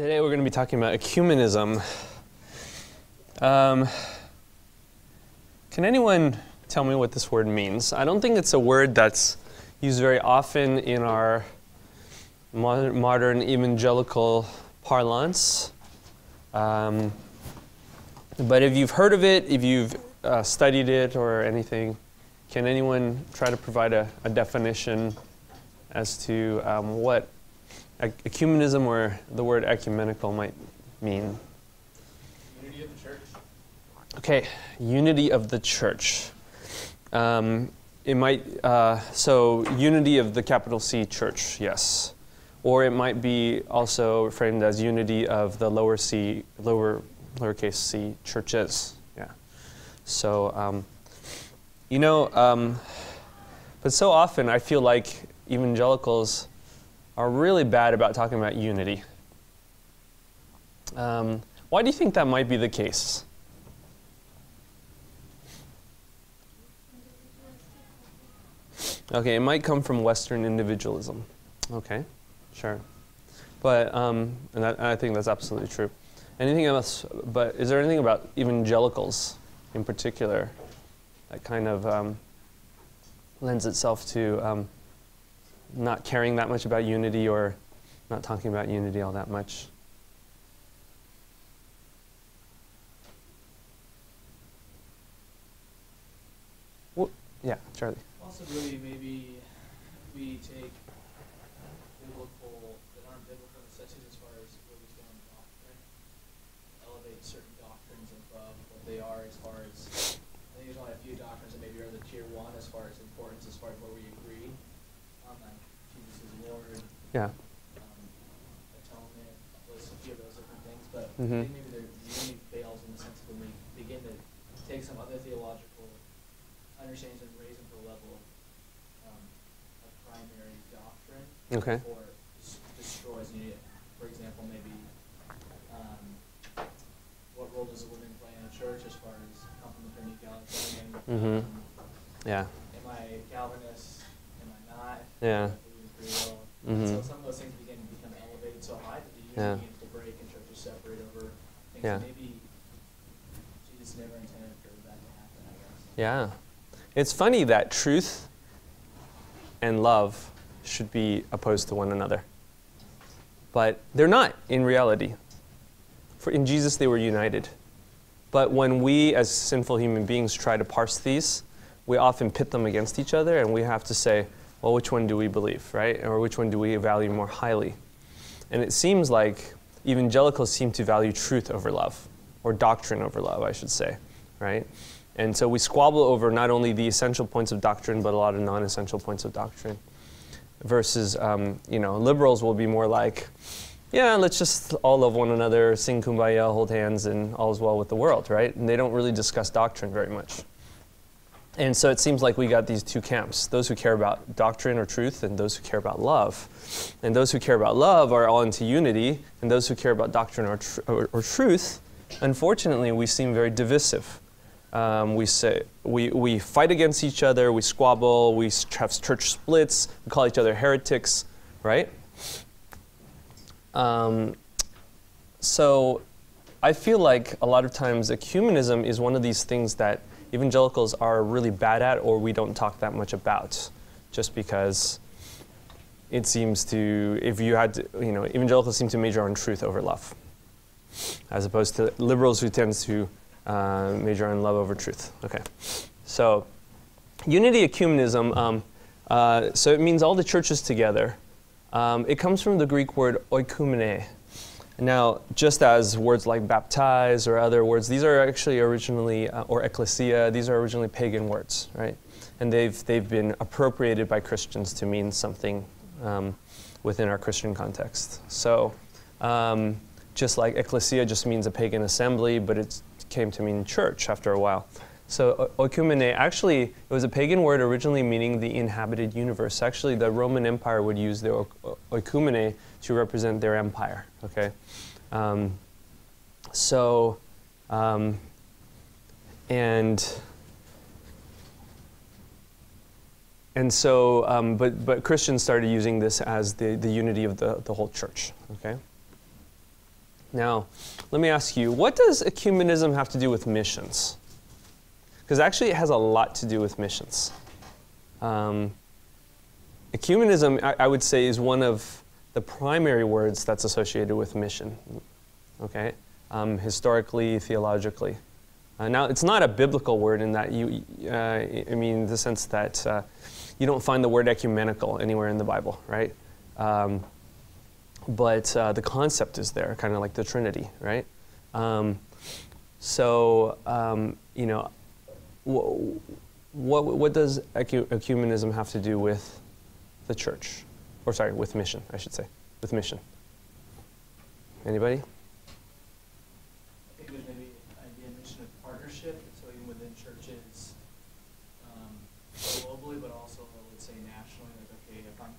Today we're going to be talking about ecumenism. Can anyone tell me what this word means? I don't think it's a word that's used very often in our modern evangelical parlance. But if you've heard of it, if you've studied it or anything, can anyone try to provide a definition as to what ecumenism or the word ecumenical might mean? Unity of the church. Okay, unity of the church. It might, so unity of the capital C church, yes. Or it might be also framed as unity of the lowercase c churches, yeah. So, but so often I feel like evangelicals are really bad about talking about unity. Why do you think that might be the case? Okay, it might come from Western individualism. Okay, sure. But, and I think that's absolutely true. Anything else, but is there anything about evangelicals in particular that kind of lends itself to not caring that much about unity or not talking about unity all that much? Well, yeah, Charlie. Possibly, maybe we take biblical, that aren't biblical necessities as far as where we stand in doctrine, elevate certain doctrines above what they are as far as, I think there's only a few doctrines that maybe are the tier one as far as importance, as far as where we agree on, like Jesus is Lord, Yeah. atonement, list a few of those different things, but I Mm-hmm. think maybe the unity fails in the sense of when we begin to take some other theological understandings and raise them to the level of primary doctrine, Okay. or destroys unity. For example, maybe what role does a woman play in a church as far as complementary egalitarian? Mm-hmm. Yeah. Am I Calvinist? Am I not? Yeah. So Mm-hmm. some of those things begin to become elevated so high that the unity Yeah. begins to break and churches separate over things Yeah. that maybe Jesus never intended for that to happen, I guess. Yeah. It's funny that truth and love should be opposed to one another. But they're not in reality. In Jesus, they were united. But when we, as sinful human beings, try to parse these, we often pit them against each other, and we have to say, well, which one do we believe, right? Or which one do we value more highly? And it seems like evangelicals seem to value truth over love, or doctrine over love, I should say, right? And so we squabble over not only the essential points of doctrine, but a lot of non-essential points of doctrine. Versus, liberals will be more like, yeah, let's just all love one another, sing kumbaya, hold hands, and all is well with the world, right? And they don't really discuss doctrine very much. And so it seems like we got these two camps, those who care about doctrine or truth and those who care about love. And those who care about love are all into unity, and those who care about doctrine or truth, unfortunately, we seem very divisive. We fight against each other, we squabble, we have church splits, we call each other heretics, right? So I feel like a lot of times ecumenism is one of these things that evangelicals are really bad at, or we don't talk that much about, just because it seems to, evangelicals seem to major on truth over love, as opposed to liberals who tend to major on love over truth. Okay, so unity ecumenism, so it means all the churches together. It comes from the Greek word oikumene. Now, just as words like baptize or other words, these are actually originally, or ecclesia, these are originally pagan words, right? And they've been appropriated by Christians to mean something within our Christian context. So, just like ecclesia just means a pagan assembly, but it came to mean church after a while. So oikumene, actually, it was a pagan word originally meaning the inhabited universe. Actually, the Roman Empire would use the oikumene to represent their empire, okay? But Christians started using this as the unity of the whole church, okay? Now, let me ask you, what does ecumenism have to do with missions? Because actually it has a lot to do with missions. Ecumenism, I would say, is one of the primary words that's associated with mission, okay? Historically, theologically. Now, it's not a biblical word in that in the sense that you don't find the word ecumenical anywhere in the Bible, right? But the concept is there, kind of like the Trinity, right? What does ecumenism have to do with the church? Or sorry, with mission, I should say. With mission. Anybody? I think there's maybe an idea of mission of partnership, so even within churches globally, but also, let's say, nationally. Like, okay, if I'm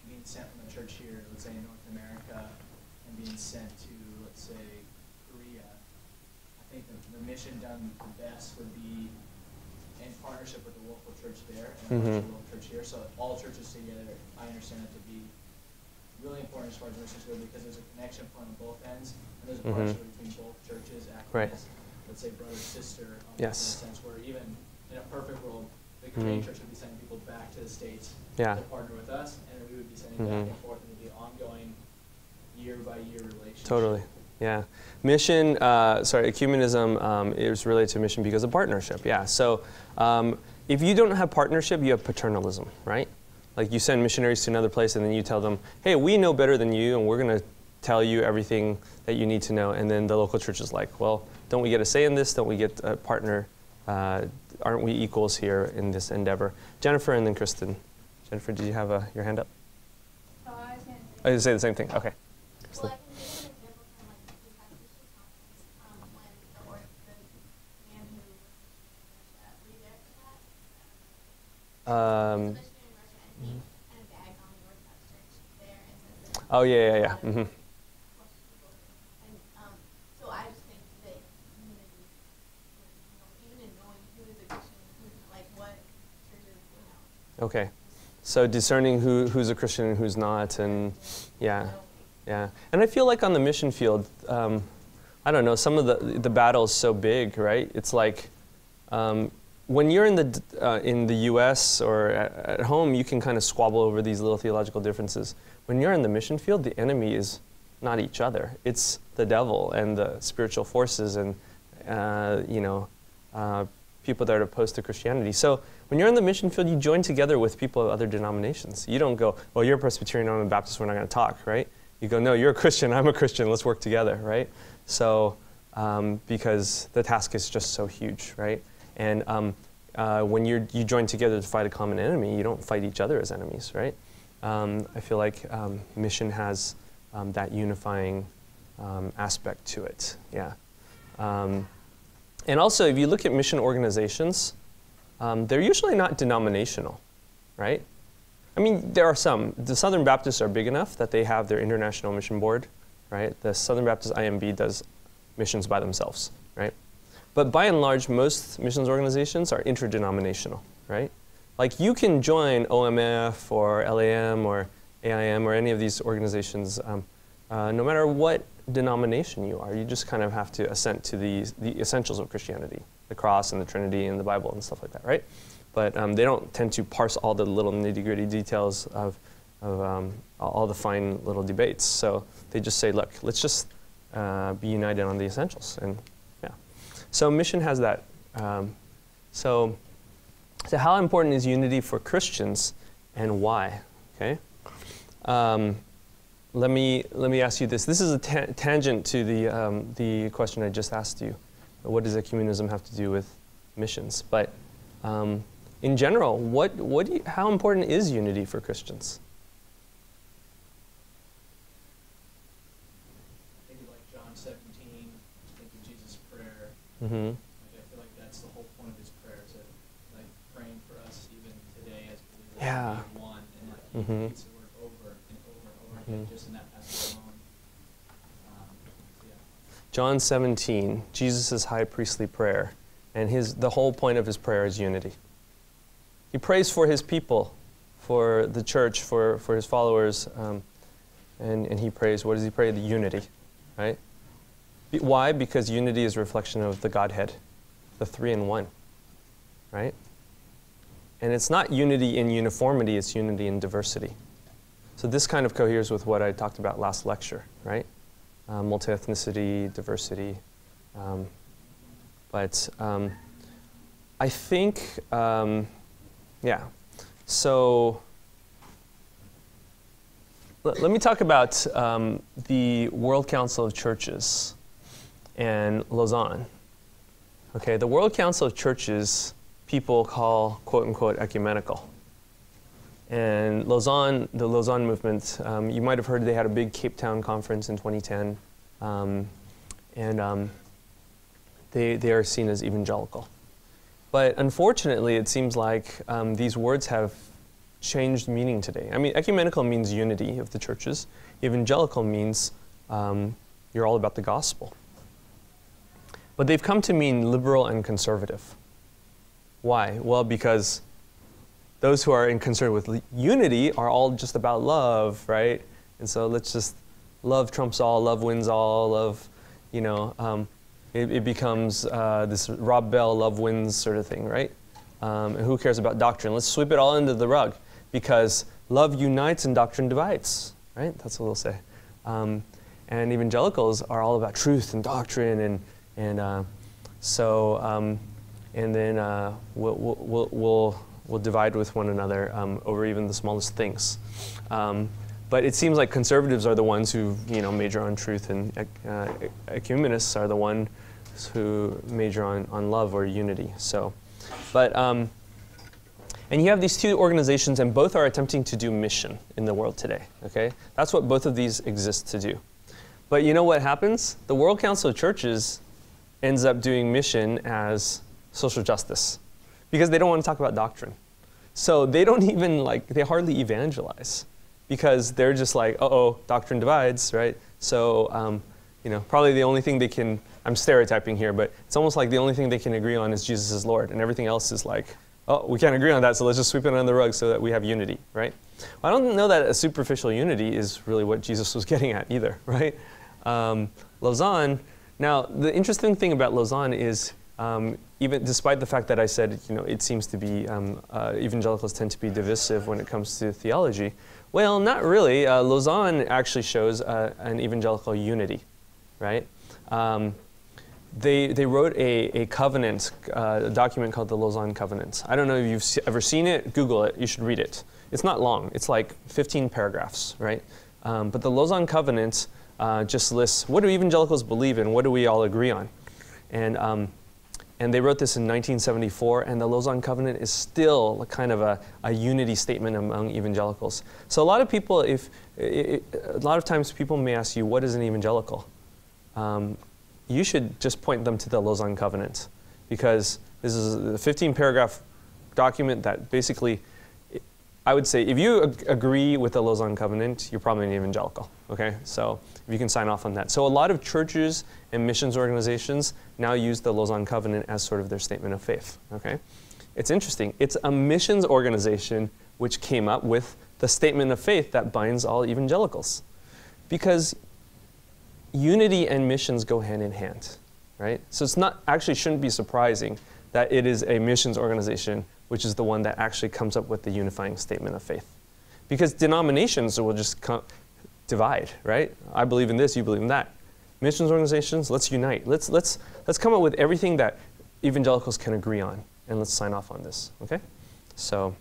being sent from a church here, let's say in North America, and being sent to, let's say, Korea, I think the mission done the best would be in partnership with the local church there and the local church here. So all churches together, I understand it to be really important as far as missions go, because there's a connection point on both ends, and there's a partnership between both churches acting as, let's say, brother sister, in a sense where even in a perfect world, the Canadian church would be sending people back to the States to partner with us, and then we would be sending back and forth, and it would be an ongoing year-by-year relationship. Totally, yeah. Mission, ecumenism is related to mission because of partnership, yeah. So if you don't have partnership, you have paternalism, right? Like you send missionaries to another place and then you tell them, hey, we know better than you and we're going to tell you everything that you need to know. And then the local church is like, well, don't we get a say in this? Don't we get a partner? Aren't we equals here in this endeavor? Jennifer and then Kristen. Jennifer, did you have your hand up? Oh, I was going to say. Oh, you say the same thing, okay. Well, I can give an example from like the Catholic conference when the man who was were you there for that? He was a missionary in Russia, and he kind of bagged on the Orthodox Church there and said that. Oh yeah. Mm-hmm. And so I just think that unity, even in knowing who is a Christian, who's like what churches, Okay, so discerning who's a Christian and who's not, and yeah. And I feel like on the mission field, I don't know, some of the battle is so big, right? It's like when you're in the U.S. or at home, you can kind of squabble over these little theological differences. When you're in the mission field, the enemy is not each other; it's the devil and the spiritual forces and people that are opposed to Christianity. So when you're in the mission field, you join together with people of other denominations. You don't go, well, you're a Presbyterian, I'm a Baptist, we're not going to talk, right? You go, no, you're a Christian, I'm a Christian, let's work together, right? So, because the task is just so huge, right? And when you join together to fight a common enemy, you don't fight each other as enemies, right? I feel like mission has that unifying aspect to it, yeah. And also, if you look at mission organizations, they're usually not denominational, right? I mean, there are some. The Southern Baptists are big enough that they have their International Mission Board, right? The Southern Baptist IMB does missions by themselves, right? But by and large, most missions organizations are interdenominational, right? Like you can join OMF or LAM or AIM or any of these organizations, no matter what denomination you are. You just kind of have to assent to the essentials of Christianity, the cross and the Trinity and the Bible and stuff like that, right? But they don't tend to parse all the little nitty-gritty details of all the fine little debates. So they just say, look, let's just be united on the essentials. And yeah, so mission has that. So how important is unity for Christians, and why? Okay. Let me ask you this. This is a tangent to the question I just asked you. What does ecumenism have to do with missions? But in general, how important is unity for Christians? Think of like John 17, think of Jesus' prayer. Mm-hmm. I feel like that's the whole point of his prayer, to like praying for us even today as believers to be one, and like he repeats the word over and over and over again just in that passage alone. John 17, Jesus' high priestly prayer, and the whole point of his prayer is unity. He prays for his people, for the church, for his followers, and he prays, what does he pray? The unity, right? Why? Because unity is a reflection of the Godhead, the three in one, right? And it's not unity in uniformity, it's unity in diversity. So this kind of coheres with what I talked about last lecture, right? Multi-ethnicity, diversity. But I think, yeah. So let me talk about the World Council of Churches and Lausanne. Okay, the World Council of Churches people call, quote unquote, ecumenical. And Lausanne, the Lausanne movement, you might have heard they had a big Cape Town conference in 2010. They are seen as evangelical. But unfortunately, it seems like these words have changed meaning today. I mean, ecumenical means unity of the churches. Evangelical means you're all about the gospel. But they've come to mean liberal and conservative. Why? Well, because those who are concerned with unity are all just about love, right? And so let's just, love trumps all, love wins all, love, you know, it becomes this Rob Bell, love wins sort of thing, right? And who cares about doctrine? Let's sweep it all under the rug because love unites and doctrine divides, right? That's what they'll say. And evangelicals are all about truth and doctrine, and then we'll divide with one another over even the smallest things. But it seems like conservatives are the ones who, you know, major on truth, and ecumenists are the ones who major on love or unity. So, but and you have these two organizations, and both are attempting to do mission in the world today. Okay, that's what both of these exist to do. But you know what happens? The World Council of Churches ends up doing mission as social justice because they don't want to talk about doctrine. So they don't even they hardly evangelize because they're just like, uh-oh, doctrine divides, right? So, you know, probably the only thing they can, I'm stereotyping here, but it's almost like the only thing they can agree on is Jesus is Lord, and everything else is like, oh, we can't agree on that, so let's just sweep it under the rug so that we have unity, right? Well, I don't know that a superficial unity is really what Jesus was getting at either, right? Lausanne, now the interesting thing about Lausanne is even despite the fact that I said, you know, it seems to be, evangelicals tend to be divisive when it comes to theology. Well, not really. Lausanne actually shows an evangelical unity, right? They wrote a covenant, a document called the Lausanne Covenant. I don't know if you've ever seen it. Google it. You should read it. It's not long. It's like 15 paragraphs, right? But the Lausanne Covenant just lists what do evangelicals believe in, what do we all agree on, and they wrote this in 1974, and the Lausanne Covenant is still kind of a unity statement among evangelicals. So a lot of people, a lot of times people may ask you, what is an evangelical? You should just point them to the Lausanne Covenant, because this is a 15-paragraph document that basically, I would say, if you agree with the Lausanne Covenant, you're probably an evangelical, okay? So if you can sign off on that. So a lot of churches and missions organizations now use the Lausanne Covenant as sort of their statement of faith, okay? It's interesting. It's a missions organization which came up with the statement of faith that binds all evangelicals, because unity and missions go hand in hand, right? So it's not, actually shouldn't be surprising that it is a missions organization which is the one that actually comes up with the unifying statement of faith. Because denominations will just divide, right? I believe in this, you believe in that. Missions organizations, let's unite. Let's come up with everything that evangelicals can agree on, and let's sign off on this, okay? So,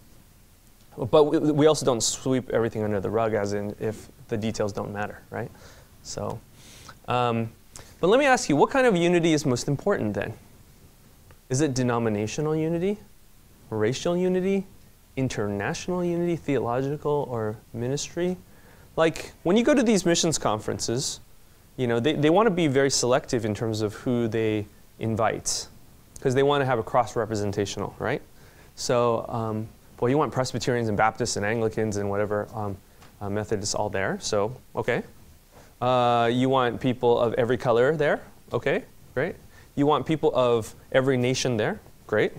but we also don't sweep everything under the rug, as in if the details don't matter, right? So, but let me ask you, what kind of unity is most important then? Is it denominational unity? Racial unity, international unity, theological or ministry? Like when you go to these missions conferences, you know, they want to be very selective in terms of who they invite, because they want to have a cross-representational, right? So, well, you want Presbyterians and Baptists and Anglicans and whatever, Methodists all there, so, okay. You want people of every color there, okay, great. You want people of every nation there, great.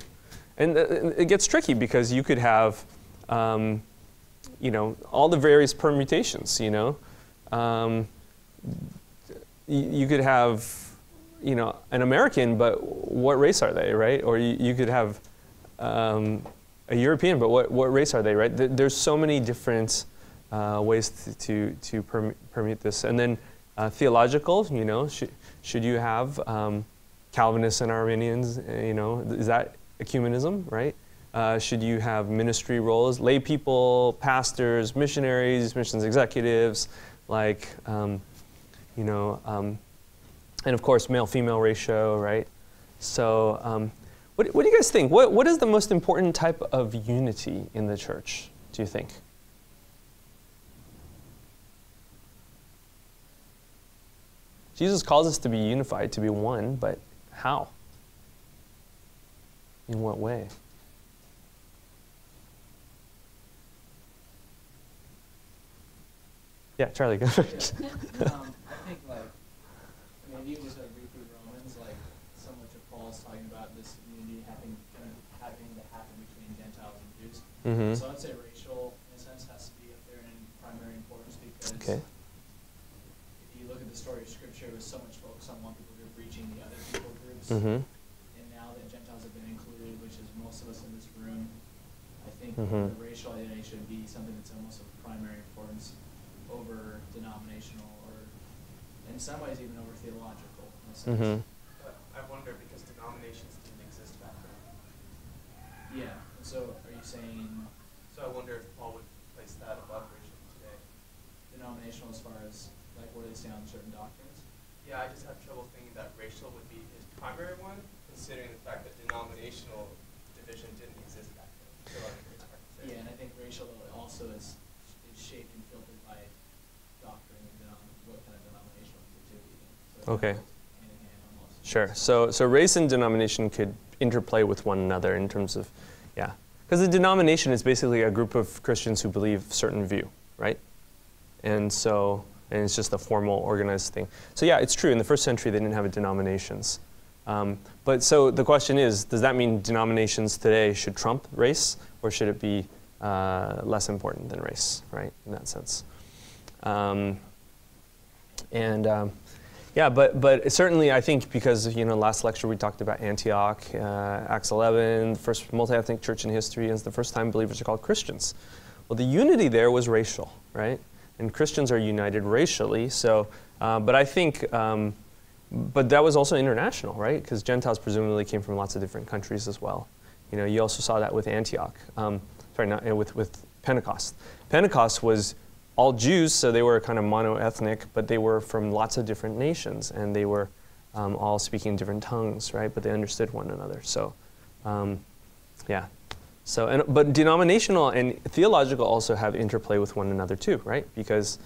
And it gets tricky because you could have, you know, all the various permutations, you know. You could have, an American, but what race are they, right? Or you could have a European, but what race are they, right? There's so many different ways to permute this. And then theological, should you have Calvinists and Arminians, is that ecumenism, right? Should you have ministry roles, lay people, pastors, missionaries, missions executives, and of course male-female ratio, right? So what do you guys think? What is the most important type of unity in the church, do you think? Jesus calls us to be unified, to be one, but how? In what way? Yeah, Charlie, go first. I think, if you just read through Romans, so much of Paul's talking about this unity having to happen between Gentiles and Jews. Mm-hmm. So I'd say racial, in a sense, has to be up there in primary importance because Okay. if you look at the story of Scripture, it was so much focus on one people group reaching the other people groups. Mm-hmm. And now that Gentiles have been included, which is most of us in this room, I think Mm-hmm. the racial identity should be something that's almost of primary importance over denominational or, in some ways, even over theological. In a sense. Mm-hmm. I wonder because denominations didn't exist back then. Yeah. And so, are you saying So I wonder if Paul would place that above racial today. denominational as far as where they stand on certain doctrines? Yeah, I just have trouble thinking that racial would be his primary one, considering the fact that denominational division didn't exist back then. So it's hard to say. Yeah, and I think racial though also is shaped and filtered by doctrine and what kind of denominational activity. So Okay. hand in hand almost. Sure. So race and denomination could interplay with one another in terms of, because the denomination is basically a group of Christians who believe a certain view, right? And it's just a formal, organized thing. So yeah, it's true. In the first century, they didn't have denominations. But so the question is, does that mean denominations today should trump race, or should it be less important than race, right? In that sense. But certainly I think because, last lecture we talked about Antioch, Acts 11, the first multi-ethnic church in history, and it's the first time believers are called Christians. Well, the unity there was racial, right? And Christians are united racially. So, but I think, but that was also international, right? Because Gentiles presumably came from lots of different countries as well. You also saw that with Antioch. With Pentecost. Pentecost was all Jews, so they were kind of mono-ethnic, but they were from lots of different nations, and they were all speaking different tongues, right? But they understood one another. So, but denominational and theological also have interplay with one another too, right? Because,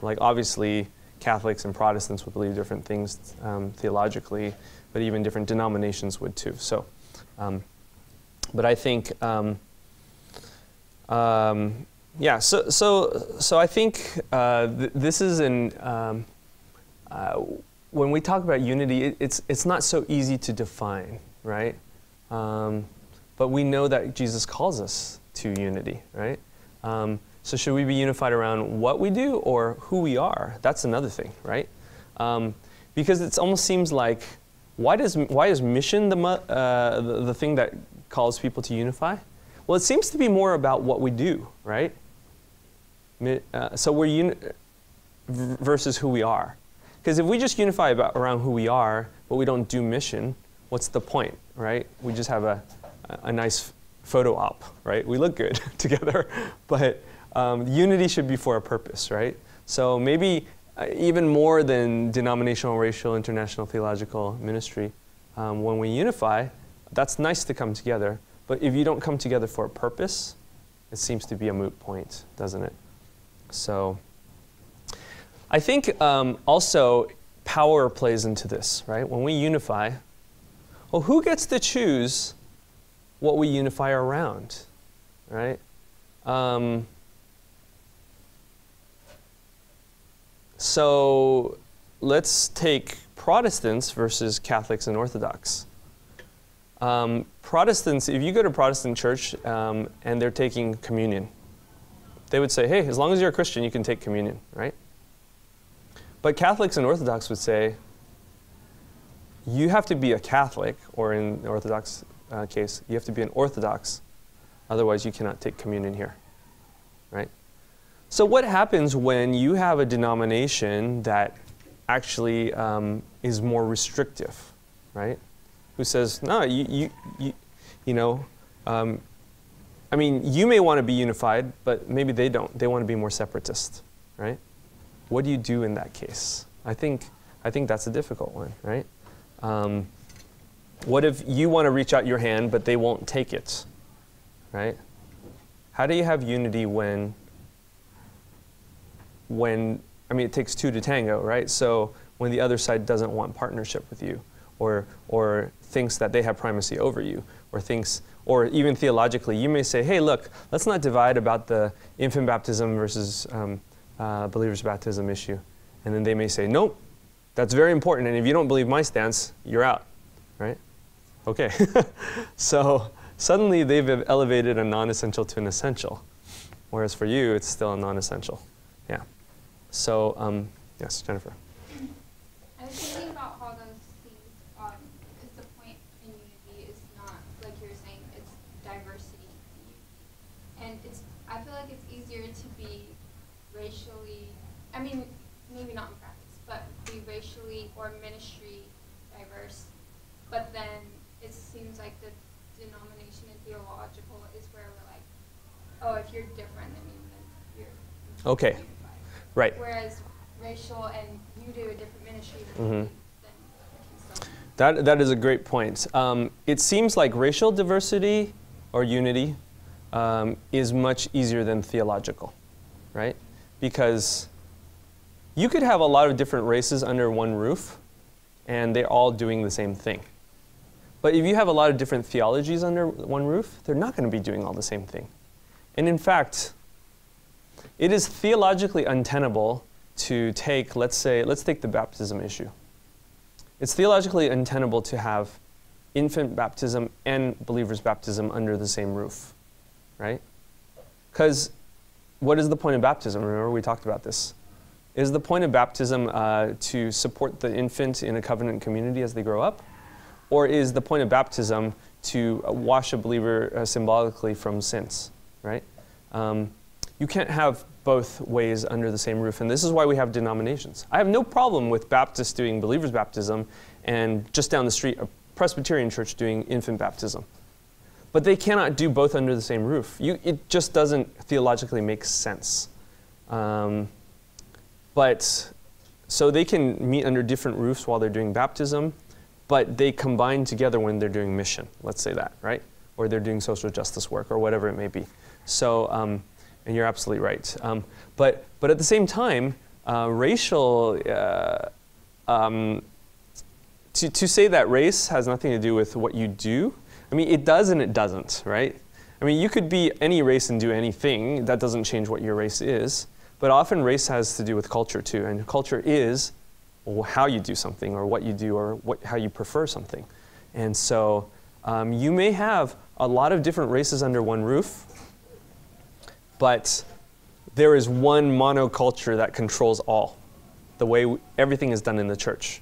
obviously, Catholics and Protestants would believe different things theologically, but even different denominations would too. So, but I think. So I think this is when we talk about unity, it's not so easy to define, right? But we know that Jesus calls us to unity, right? So should we be unified around what we do or who we are? That's another thing, right? Because it almost seems like why is mission the thing that calls people to unify? Well, it seems to be more about what we do, right? So we're versus who we are. Because if we just unify around who we are, but we don't do mission, what's the point, right? We just have a nice photo op, right? We look good together, but unity should be for a purpose, right? So maybe even more than denominational, racial, international, theological ministry, when we unify, that's nice to come together. But if you don't come together for a purpose, it seems to be a moot point, doesn't it? So I think also power plays into this, right? When we unify, well, who gets to choose what we unify around, right? So let's take Protestants versus Catholics and Orthodox. Protestants, if you go to Protestant church and they're taking communion, they would say, hey, as long as you're a Christian, you can take communion, right? But Catholics and Orthodox would say, you have to be a Catholic, or in the Orthodox case, you have to be an Orthodox. Otherwise, you cannot take communion here, right? So what happens when you have a denomination that actually is more restrictive, right? Who says, no, you know, I mean, you may want to be unified, but maybe they don't. They want to be more separatist, right? What do you do in that case? I think that's a difficult one, right? What if you want to reach out your hand, but they won't take it, right? How do you have unity when I mean, it takes two to tango, right? So when the other side doesn't want partnership with you, or thinks that they have primacy over you, or even theologically, you may say, hey, look, let's not divide about the infant baptism versus believer's baptism issue. And then they may say, nope, that's very important, and if you don't believe my stance, you're out, right? Okay. So suddenly they've elevated a non-essential to an essential, whereas for you, it's still a non-essential. Yeah. So, yes, Jennifer. I was thinking about how those things, because the point in unity is not, like you were saying, it's diversity. And I feel like it's easier to be racially, I mean, maybe not in practice, but be racially or ministry diverse. But then it seems like the denomination and theological is where we're like, oh, if you're different than me, then you're okay. unified. Right. Whereas racial and you do a different ministry than Mm-hmm. me, then you can still. That is a great point. It seems like racial diversity or unity is much easier than theological, right? Because you could have a lot of different races under one roof, and they're all doing the same thing. But if you have a lot of different theologies under one roof, they're not going to be doing all the same thing. And in fact, it is theologically untenable to take, let's take the baptism issue. It's theologically untenable to have infant baptism and believer's baptism under the same roof, right? Because what is the point of baptism? Remember, we talked about this. Is the point of baptism to support the infant in a covenant community as they grow up? Or is the point of baptism to wash a believer symbolically from sins, right? You can't have both ways under the same roof, and this is why we have denominations. I have no problem with Baptists doing believer's baptism and just down the street a Presbyterian church doing infant baptism. But they cannot do both under the same roof. It just doesn't theologically make sense. But so they can meet under different roofs while they're doing baptism, but they combine together when they're doing mission, let's say that, right? Or they're doing social justice work or whatever it may be. So, and you're absolutely right. But at the same time, racial, to say that race has nothing to do with what you do, I mean, it does and it doesn't, right? I mean, you could be any race and do anything. That doesn't change what your race is. But often race has to do with culture too, and culture is how you do something or what you do or how you prefer something. And so you may have a lot of different races under one roof, but there is one monoculture that controls all, the way everything is done in the church.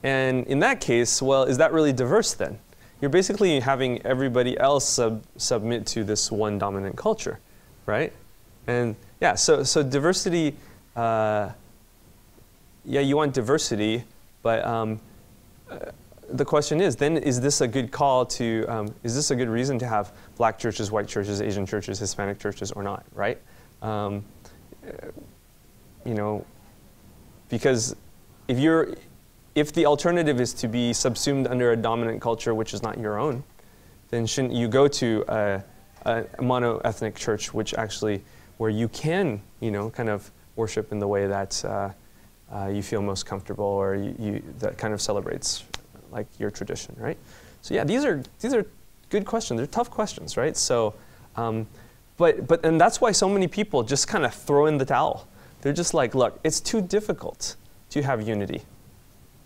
And in that case, well, is that really diverse then? You're basically having everybody else submit to this one dominant culture, right? And yeah, so diversity, yeah, you want diversity, but the question is, then is this a good call to, is this a good reason to have black churches, white churches, Asian churches, Hispanic churches, or not, right? You know, because if the alternative is to be subsumed under a dominant culture which is not your own, then shouldn't you go to a mono-ethnic church where you can, you know, kind of worship in the way that you feel most comfortable, or that kind of celebrates like your tradition, right? So yeah, these are good questions. They're tough questions, right? So, and that's why so many people just kind of throw in the towel. They're just like, look, it's too difficult to have unity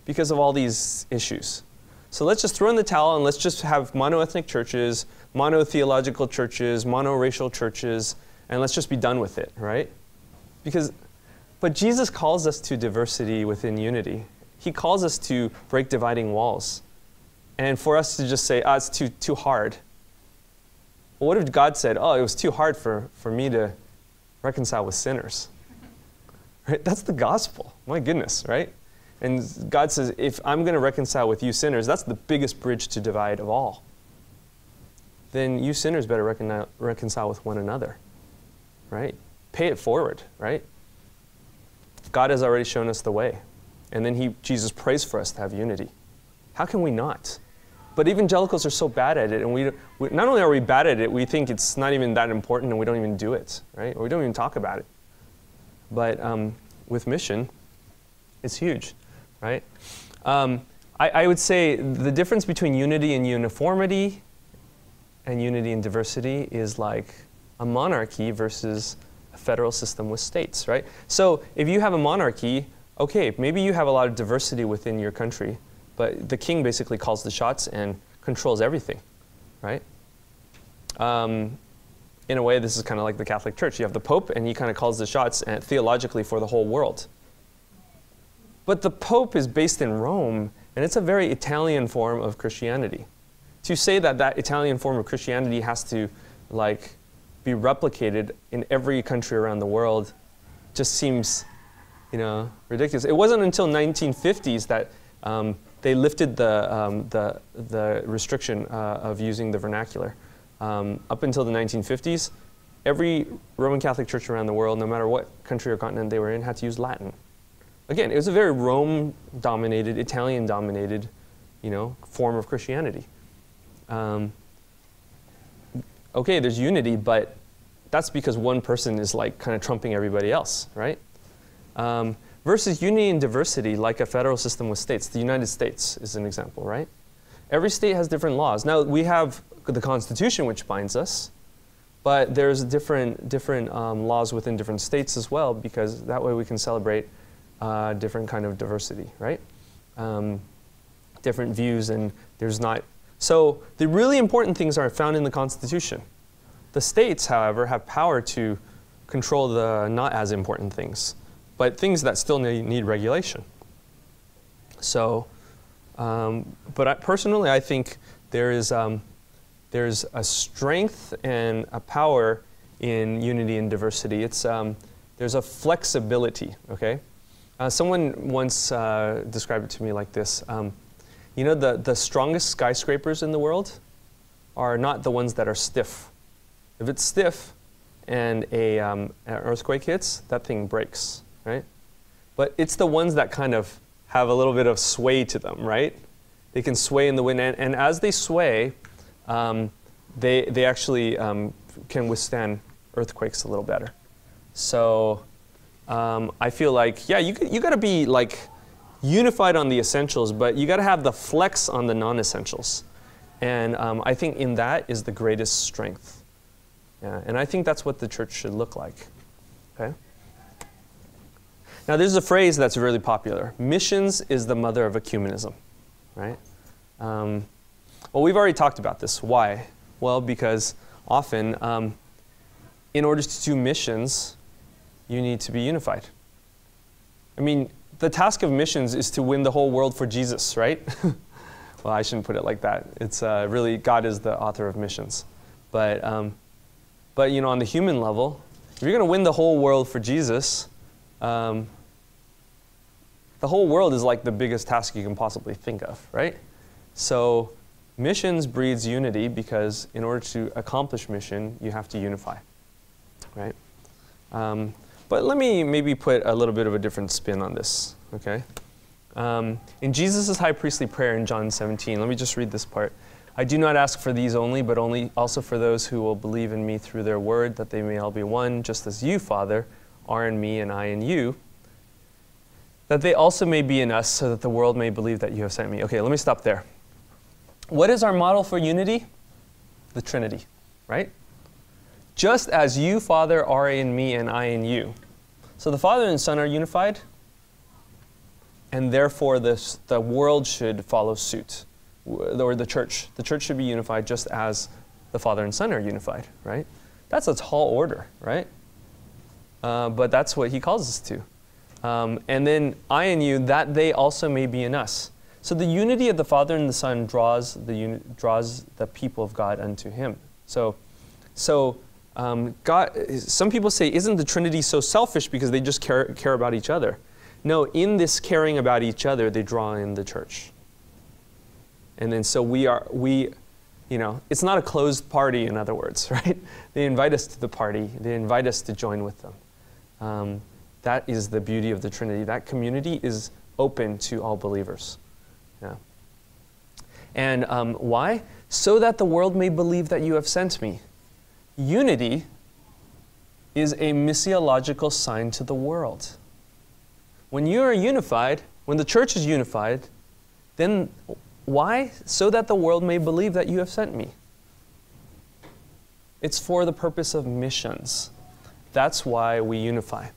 because of all these issues. So let's just throw in the towel and let's just have mono-ethnic churches, mono-theological churches, mono-racial churches, and let's just be done with it, right? But Jesus calls us to diversity within unity. He calls us to break dividing walls. And for us to just say, it's too hard. Well, what if God said, it was too hard for me to reconcile with sinners? Right? That's the gospel. My goodness, right? And God says, if I'm going to reconcile with you sinners, that's the biggest bridge to divide of all. Then you sinners better reconcile with one another, right? Pay it forward, right? God has already shown us the way. And then Jesus prays for us to have unity. How can we not? But evangelicals are so bad at it, and we not only are we bad at it, we think it's not even that important, and we don't even do it, right? Or we don't even talk about it. But with mission, it's huge, right? I would say the difference between unity and uniformity and unity and diversity is like a monarchy versus a federal system with states, right? So if you have a monarchy, okay, maybe you have a lot of diversity within your country, but the king basically calls the shots and controls everything, right? In a way, this is kind of like the Catholic Church. You have the Pope, and he kind of calls the shots theologically for the whole world. But the Pope is based in Rome, and it's a very Italian form of Christianity. To say that Italian form of Christianity has to be replicated in every country around the world just seems, ridiculous. It wasn't until 1950s that they lifted the restriction of using the vernacular. Up until the 1950s, every Roman Catholic church around the world, no matter what country or continent they were in, had to use Latin. Again, it was a very Rome-dominated, Italian-dominated, form of Christianity. Okay, there's unity, but that's because one person is kind of trumping everybody else, right? Versus unity and diversity, like a federal system with states. The United States is an example, right? Every state has different laws. Now, we have the Constitution, which binds us, but there's different laws within different states as well, because that way we can celebrate different kind of diversity, right? Different views, and there's not. So the really important things are found in the Constitution. The states, however, have power to control the not as important things, but things that still need regulation. So, but personally, I think there's a strength and a power in unity and diversity. There's a flexibility, okay? Someone once described it to me like this. The strongest skyscrapers in the world are not the ones that are stiff. If it's stiff and an earthquake hits, that thing breaks, right? But it's the ones that kind of have a little bit of sway to them, right? They can sway in the wind, and as they sway, they actually can withstand earthquakes a little better. So I feel like, you got to be unified on the essentials, but you got to have the flex on the non-essentials. And I think in that is the greatest strength. Yeah, and I think that's what the church should look like. Okay. Now, there's a phrase that's really popular. Missions is the mother of ecumenism, right? Well, we've already talked about this. Why? Well, because often, in order to do missions, you need to be unified. I mean, the task of missions is to win the whole world for Jesus, right? Well, I shouldn't put it like that. It's really, God is the author of missions. But on the human level, if you're going to win the whole world for Jesus, the whole world is like the biggest task you can possibly think of, right? So missions breeds unity because in order to accomplish mission, you have to unify, right? But let me maybe put a little bit of a different spin on this, okay? In Jesus' high priestly prayer in John 17, let me just read this part. I do not ask for these only, but also for those who will believe in me through their word, that they may all be one, just as you, Father, are in me and I in you, that they also may be in us, so that the world may believe that you have sent me. Okay, let me stop there. What is our model for unity? The Trinity, right? Just as you, Father, are in me and I in you. So the Father and Son are unified, and therefore the world should follow suit, or the church. The church should be unified just as the Father and Son are unified, right? That's a tall order, right? But that's what he calls us to. And then I in you, that they also may be in us. So the unity of the Father and the Son draws the people of God unto Him. So God. Some people say, isn't the Trinity so selfish because they just care about each other? No, in this caring about each other, they draw in the church. And then so it's not a closed party, in other words, right? They invite us to the party. They invite us to join with them. That is the beauty of the Trinity. That community is open to all believers. Yeah. And why? So that the world may believe that you have sent me. Unity is a missiological sign to the world. When you are unified, when the church is unified, then why? So that the world may believe that you have sent me. It's for the purpose of missions. That's why we unify.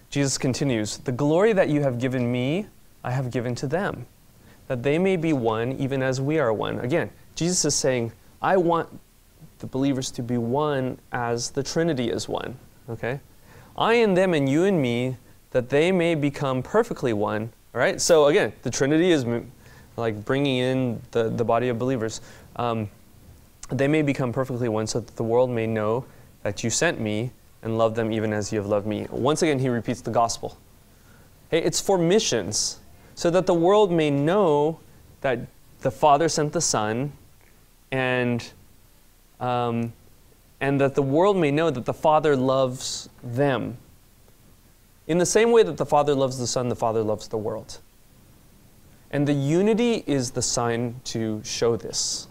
Jesus continues, the glory that you have given me, I have given to them, that they may be one even as we are one. Again, Jesus is saying, I want the believers to be one as the Trinity is one. Okay? I in them and you in me, that they may become perfectly one. All right? So again, the Trinity is like bringing in the body of believers. They may become perfectly one so that the world may know that you sent me and love them even as you have loved me. Once again, he repeats the gospel. Hey, it's for missions, so that the world may know that the Father sent the Son, and that the world may know that the Father loves them. In the same way that the Father loves the Son, the Father loves the world. And the unity is the sign to show this.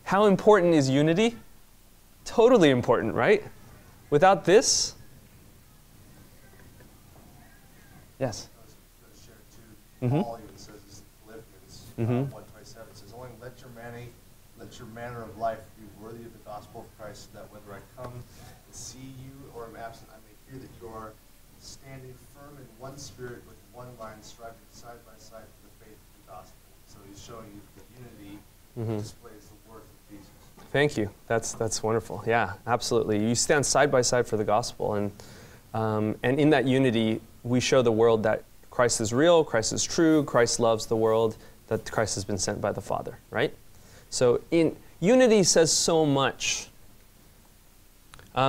How important is unity? Totally important, right? Without this? Yes? I was going to share too. Paul even says this in Philippians 1:27. It says, only let your manner of life be worthy of the gospel of Christ, that whether I come and see you or am absent, I may hear that you are standing firm in one spirit with one mind, striving side by side for the faith of the gospel. So he's showing you the unity displays the worth of Jesus. Thank you. That's wonderful. Yeah, absolutely. You stand side by side for the gospel, and in that unity, we show the world that Christ is real, Christ is true, Christ loves the world, that Christ has been sent by the Father, right? So in unity says so much.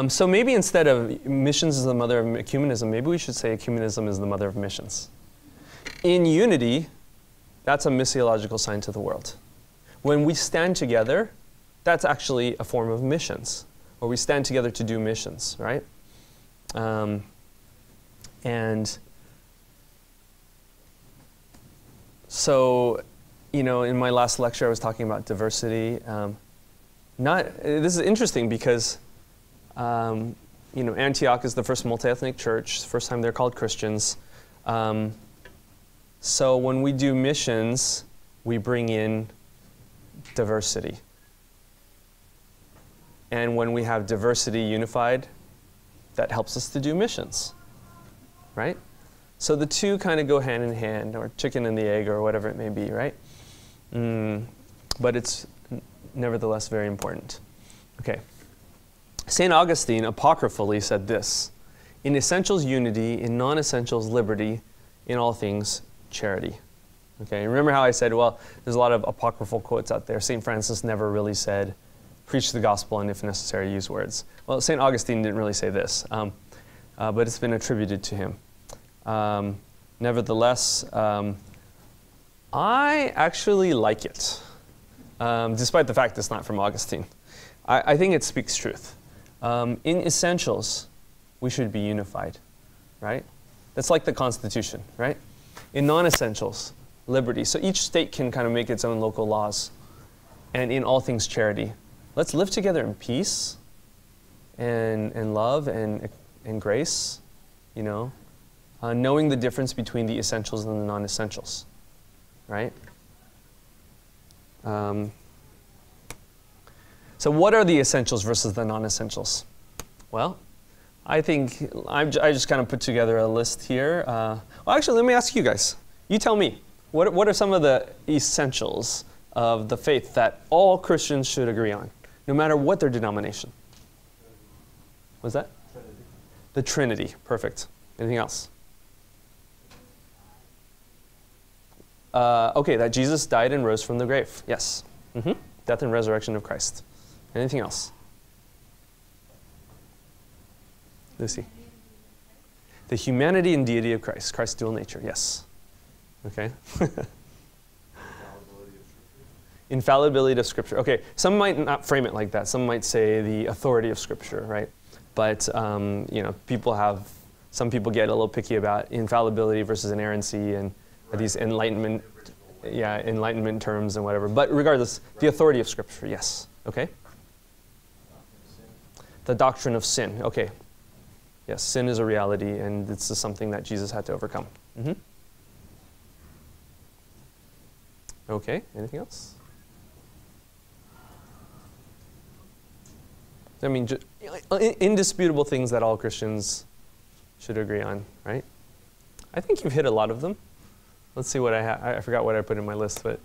So maybe instead of missions is the mother of ecumenism, maybe we should say ecumenism is the mother of missions. In unity, that's a missiological sign to the world. When we stand together, that's actually a form of missions, or we stand together to do missions, right? And so, in my last lecture, I was talking about diversity. This is interesting because, Antioch is the first multi-ethnic church, first time they're called Christians. So when we do missions, we bring in diversity. And when we have diversity unified, that helps us to do missions, right? So the two kind of go hand in hand, or chicken and the egg, or whatever it may be, right? But it's nevertheless very important. Okay. St. Augustine apocryphally said this: in essentials, unity; in non-essentials, liberty; in all things, charity. Okay, remember how I said, well, there's a lot of apocryphal quotes out there. St. Francis never really said, preach the gospel and if necessary, use words. Well, St. Augustine didn't really say this, but it's been attributed to him. Nevertheless, I actually like it, despite the fact it's not from Augustine. I think it speaks truth. In essentials, we should be unified, right? That's like the Constitution, right? In non-essentials, liberty. So each state can kind of make its own local laws. And in all things, charity. Let's live together in peace and love and grace, knowing the difference between the essentials and the non-essentials, right? So what are the essentials versus the non-essentials? Well, I think I just kind of put together a list here. Well, actually, let me ask you guys. You tell me, what are some of the essentials of the faith that all Christians should agree on, no matter what their denomination? What's that? Trinity. The Trinity. Perfect. Anything else? Okay, that Jesus died and rose from the grave. Yes. Death and resurrection of Christ. Anything else? Lucy. The humanity and deity of Christ. Christ's dual nature. Yes. Okay. Infallibility of Scripture. Okay, some might not frame it like that. Some might say the authority of Scripture, right? But you know, some people get a little picky about infallibility versus inerrancy and these enlightenment terms and whatever. But regardless, the authority of Scripture, yes. Okay. The doctrine of sin. Okay. Yes, sin is a reality, and this is something that Jesus had to overcome. Okay. Anything else? I mean, indisputable things that all Christians should agree on, right? I think you've hit a lot of them. Let's see what I have. I forgot what I put in my list, but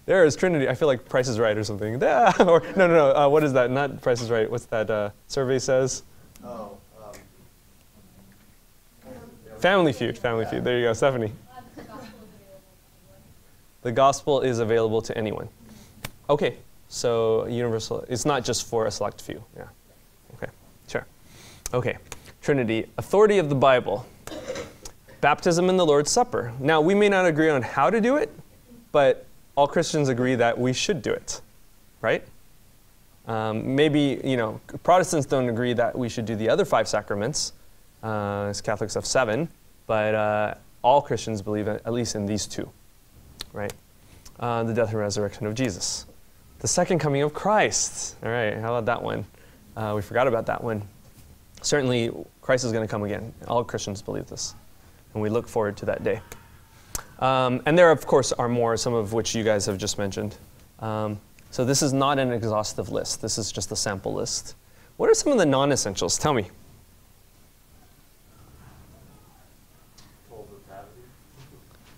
there is Trinity. I feel like Price is Right or something. Or no. What is that? Not Price is Right. What's that survey says? Oh. Family Feud. Family Feud. There you go, Stephanie. The gospel is available to anyone. Okay. So universal, it's not just for a select few. Yeah. Okay. Sure. Okay. Trinity, authority of the Bible, baptism and the Lord's Supper. Now, we may not agree on how to do it, but all Christians agree that we should do it, right? Maybe, you know, Protestants don't agree that we should do the other 5 sacraments. As Catholics have 7, but all Christians believe at least in these 2, right? The death and resurrection of Jesus. The second coming of Christ. All right, how about that one? We forgot about that one. Certainly, Christ is going to come again. All Christians believe this, and we look forward to that day. And there, of course, are more, some of which you guys have just mentioned. So this is not an exhaustive list. This is just a sample list. What are some of the non-essentials? Tell me.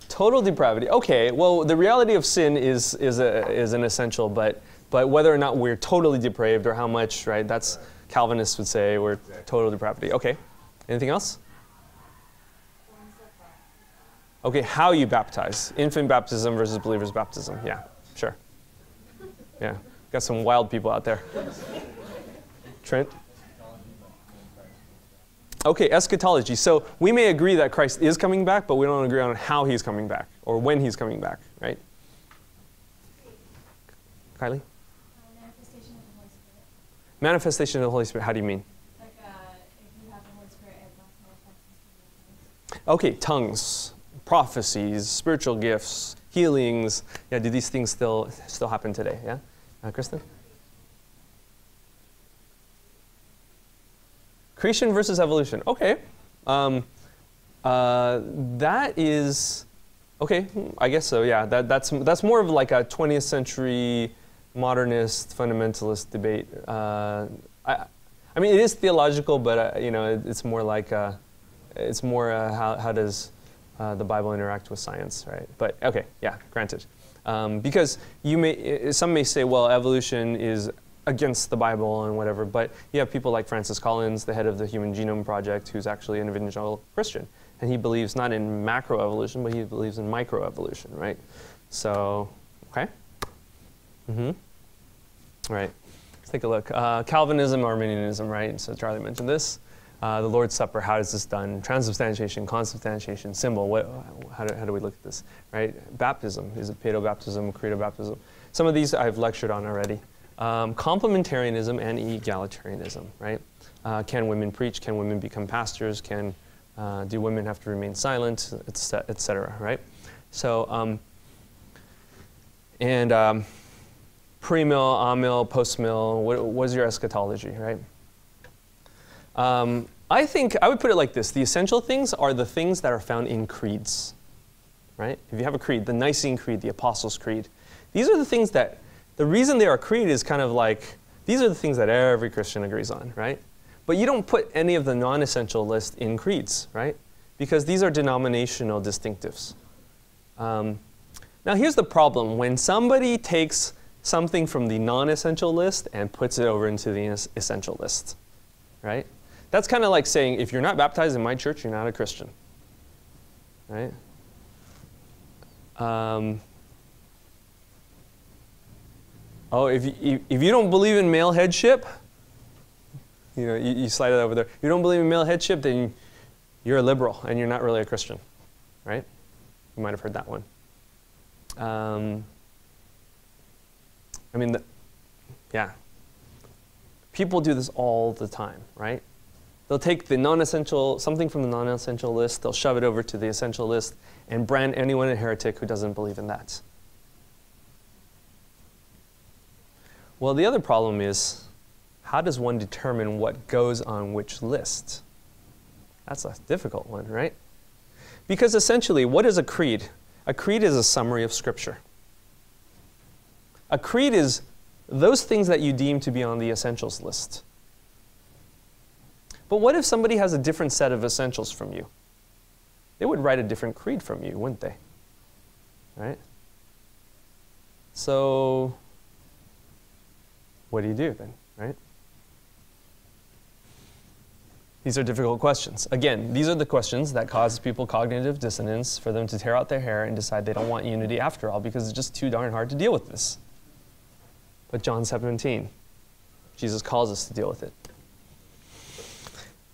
Total depravity. Okay, well, the reality of sin is an essential, but whether or not we're totally depraved or how much, right, that's Calvinists would say we're total depravity. Okay, anything else? Okay, how you baptize. Infant baptism versus believer's baptism. Yeah, sure. Yeah, got some wild people out there. Trent? Okay, eschatology. So we may agree that Christ is coming back, but we don't agree on how he's coming back or when he's coming back, right? Kylie? Manifestation of the Holy Spirit. Manifestation of the Holy Spirit, how do you mean? Like if you have the Holy Spirit, it manifests. Okay, tongues, prophecies, spiritual gifts, healings. Yeah, do these things still happen today? Yeah? Kristen? Creation versus evolution. Okay. That is, okay, I guess so, yeah. That's more of like a 20th century modernist fundamentalist debate. I mean, it is theological, but you know, it's more like, how does the Bible interact with science, right? But okay, yeah, granted. Because some may say, well, evolution is against the Bible and whatever, but you have people like Francis Collins, the head of the Human Genome Project, who's actually an evangelical Christian. And he believes not in macroevolution, but he believes in microevolution, right? So, okay. All right, let's take a look. Calvinism, Arminianism, right? So Charlie mentioned this. The Lord's Supper, how is this done? Transubstantiation, consubstantiation, symbol, how do we look at this, right? Baptism, is it paedobaptism, credo-baptism? Some of these I've lectured on already. Complementarianism and egalitarianism, right? Can women preach? Can women become pastors? Do women have to remain silent, et cetera, right? So, pre-mill, amill, post-mill, what is your eschatology, right? I think I would put it like this. The essential things are the things that are found in creeds, right? If you have a creed, the Nicene Creed, the Apostles' Creed, these are the things that, the reason they are a creed is kind of like, these are the things that every Christian agrees on, right? But you don't put any of the non-essential list in creeds, right? Because these are denominational distinctives. Now here's the problem. When somebody takes something from the non-essential list and puts it over into the essential list, right? That's kind of like saying, if you're not baptized in my church, you're not a Christian. Right? If you don't believe in male headship, you slide it over there. You don't believe in male headship, then you're a liberal and you're not really a Christian, right? You might have heard that one. Yeah. People do this all the time, right? They'll take something from the non-essential list, they'll shove it over to the essential list and brand anyone a heretic who doesn't believe in that. Well, the other problem is, how does one determine what goes on which list? That's a difficult one, right? Because essentially, what is a creed? A creed is a summary of Scripture. A creed is those things that you deem to be on the essentials list. But what if somebody has a different set of essentials from you? They would write a different creed from you, wouldn't they? Right? So, what do you do then, right? These are difficult questions. Again, these are the questions that cause people cognitive dissonance, for them to tear out their hair and decide they don't want unity after all, because it's just too darn hard to deal with this. But John 17, Jesus calls us to deal with it.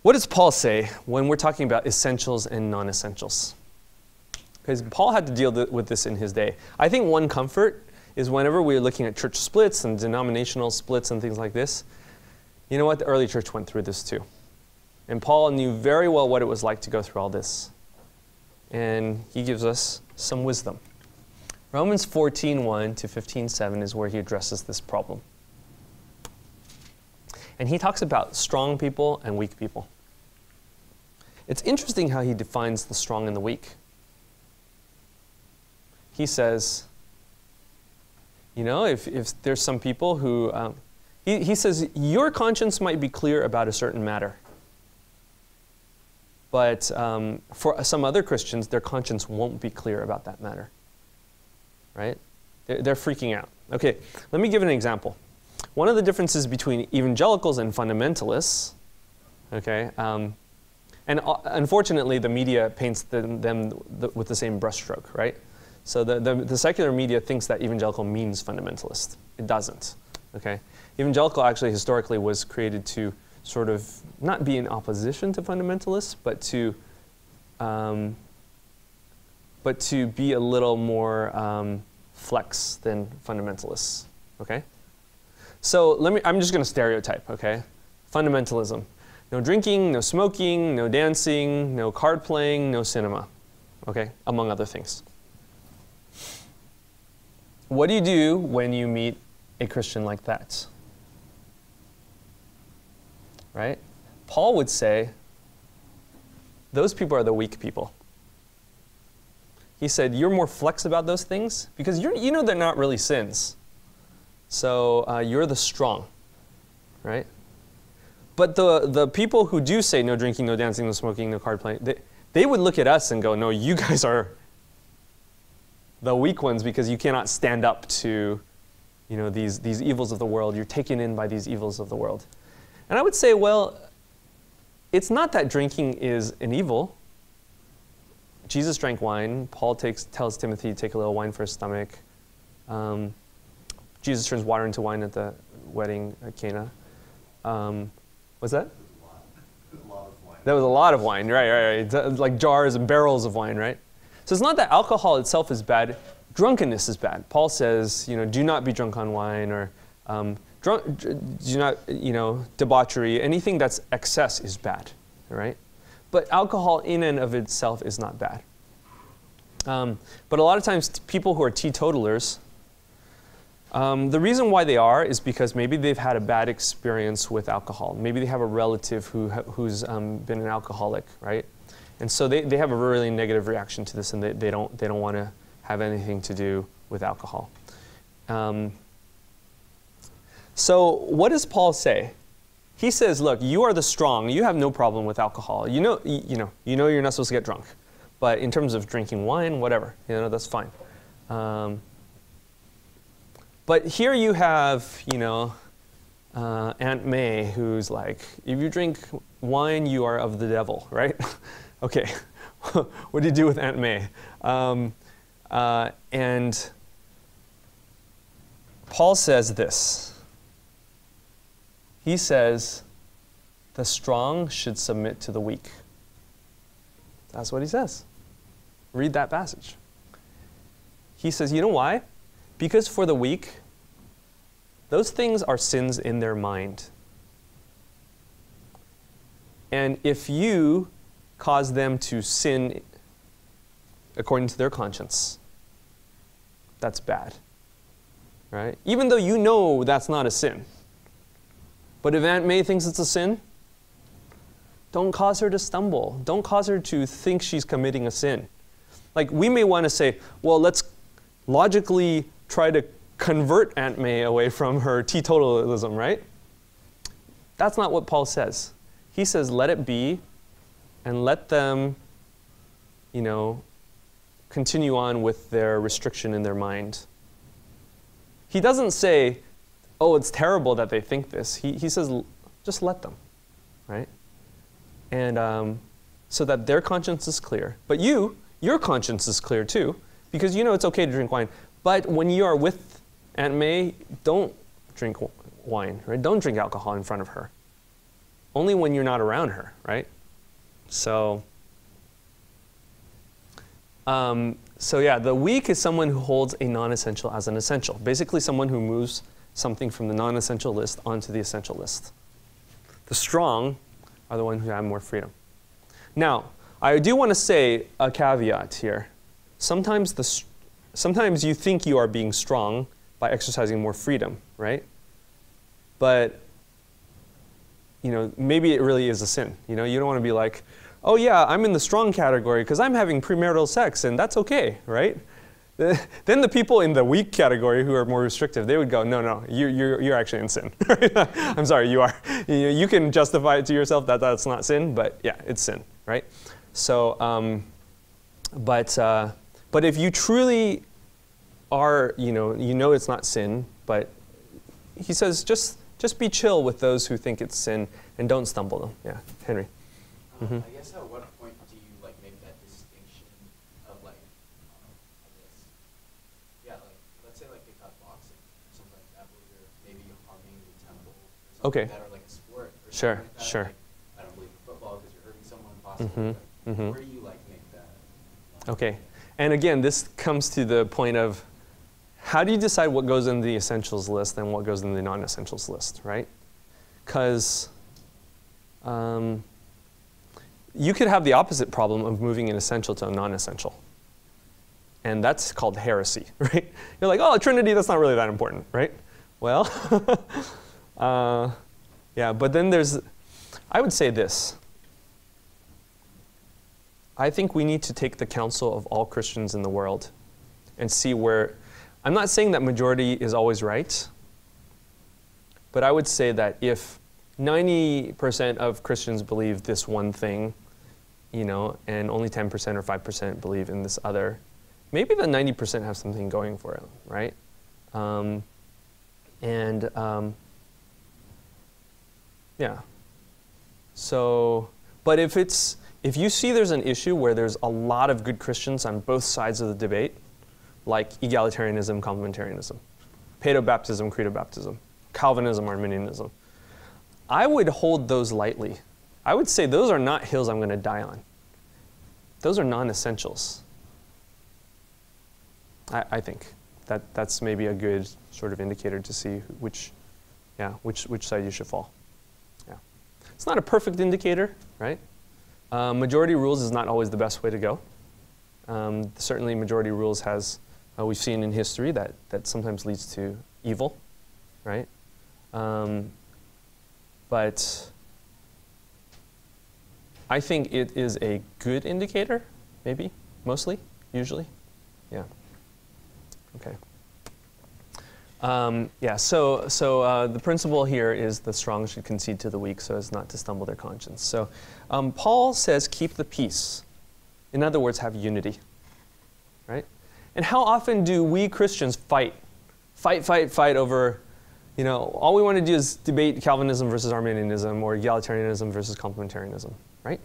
What does Paul say when we're talking about essentials and non-essentials? Because Paul had to deal with this in his day. I think one comfort is whenever we're looking at church splits and denominational splits and things like this, you know what? The early church went through this too. And Paul knew very well what it was like to go through all this. And he gives us some wisdom. Romans 14:1 to 15:7 is where he addresses this problem. And he talks about strong people and weak people. It's interesting how he defines the strong and the weak. He says, if there's some people who, he says, your conscience might be clear about a certain matter. But for some other Christians, their conscience won't be clear about that matter. Right? They're freaking out. Okay, let me give an example. One of the differences between evangelicals and fundamentalists, okay, and unfortunately the media paints them with the same brushstroke, right? So the secular media thinks that evangelical means fundamentalist. It doesn't, okay? Evangelical actually historically was created to sort of not be in opposition to fundamentalists, but to be a little more flex than fundamentalists, okay? So I'm just going to stereotype, okay? Fundamentalism. No drinking, no smoking, no dancing, no card playing, no cinema, okay? Among other things. What do you do when you meet a Christian like that? Right? Paul would say, those people are the weak people. He said, you're more flex about those things because they're not really sins. So you're the strong, right? But the people who do say no drinking, no dancing, no smoking, no card playing, they would look at us and go, no, you guys are the weak ones because you cannot stand up to these evils of the world. You're taken in by these evils of the world. And I would say, well, it's not that drinking is an evil. Jesus drank wine. Paul tells Timothy to take a little wine for his stomach. Jesus turns water into wine at the wedding at Cana. What's that? A lot of wine. That was a lot of wine, right. Like jars and barrels of wine, right? So it's not that alcohol itself is bad. Drunkenness is bad. Paul says, do not be drunk on wine, or do not, debauchery. Anything that's excess is bad, right? But alcohol in and of itself is not bad. But a lot of times people who are teetotalers, the reason why they are is because maybe they've had a bad experience with alcohol. Maybe they have a relative who's been an alcoholic, right? And so they have a really negative reaction to this, and they don't want to have anything to do with alcohol. So what does Paul say? He says, look, you are the strong. You have no problem with alcohol. You know you're not supposed to get drunk. But in terms of drinking wine, whatever, that's fine. But here you have, Aunt May, who's like, if you drink wine, you are of the devil, right? Okay, what do you do with Aunt May? And Paul says this. He says, the strong should submit to the weak. That's what he says. Read that passage. He says, you know why? Because for the weak, those things are sins in their mind. And if you cause them to sin according to their conscience, that's bad. Right? Even though you know that's not a sin. But if Aunt May thinks it's a sin, don't cause her to stumble. Don't cause her to think she's committing a sin. Like, we may want to say, well, let's logically try to convert Aunt May away from her teetotalism, right? That's not what Paul says. He says, let it be, and let them, continue on with their restriction in their mind. He doesn't say, oh, it's terrible that they think this. He says, just let them, right? And so that their conscience is clear. But your conscience is clear too, because you know it's okay to drink wine. But when you are with Aunt May, don't drink wine, right? Don't drink alcohol in front of her. Only when you're not around her, right? So yeah, the weak is someone who holds a non-essential as an essential. Basically someone who moves something from the non-essential list onto the essential list. The strong are the ones who have more freedom. Now, I do want to say a caveat here. Sometimes you think you are being strong by exercising more freedom, right? But maybe it really is a sin. You don't want to be like, oh yeah, I'm in the strong category because I'm having premarital sex and that's okay, right? Then the people in the weak category who are more restrictive, they would go, no, you're actually in sin. I'm sorry, you are. You can justify it to yourself that that's not sin, but yeah, it's sin, right? So, but if you truly are, it's not sin, but he says just be chill with those who think it's sin and don't stumble them. Yeah, Henry. I guess at what point do you make that distinction of let's say pick up boxing or something like that, where you're maybe harming the temple or something Okay. like that, or like a sport or Sure, something like that. sure. I don't believe in football because you're hurting someone possibly. Where do you make that? Okay, and again, this comes to the point of how do you decide what goes in the essentials list and what goes in the non-essentials list, right? Because you could have the opposite problem of moving an essential to a non-essential. And that's called heresy, right? You're like, oh, Trinity, that's not really that important, right? Well, yeah, but then I would say this. I think we need to take the counsel of all Christians in the world and see where, I'm not saying that majority is always right, but I would say that if 90% of Christians believe this one thing, and only 10% or 5% believe in this other, maybe the 90% have something going for it, right? Yeah. So, but if you see there's an issue where there's a lot of good Christians on both sides of the debate, like egalitarianism, complementarianism, paedobaptism, credobaptism, Calvinism, Arminianism, I would hold those lightly. I would say those are not hills I'm going to die on. Those are non-essentials. I think that's maybe a good sort of indicator to see which side you should fall. Yeah, it's not a perfect indicator, right? Majority rules is not always the best way to go. Certainly, majority rules has we've seen in history that sometimes leads to evil, right? But I think it is a good indicator, maybe, mostly, usually. Yeah. Okay. Yeah, so the principle here is the strong should concede to the weak so as not to stumble their conscience. So Paul says keep the peace. In other words, have unity, right? And how often do we Christians fight over, You know, all we want to do is debate Calvinism versus Arminianism or egalitarianism versus complementarianism, right?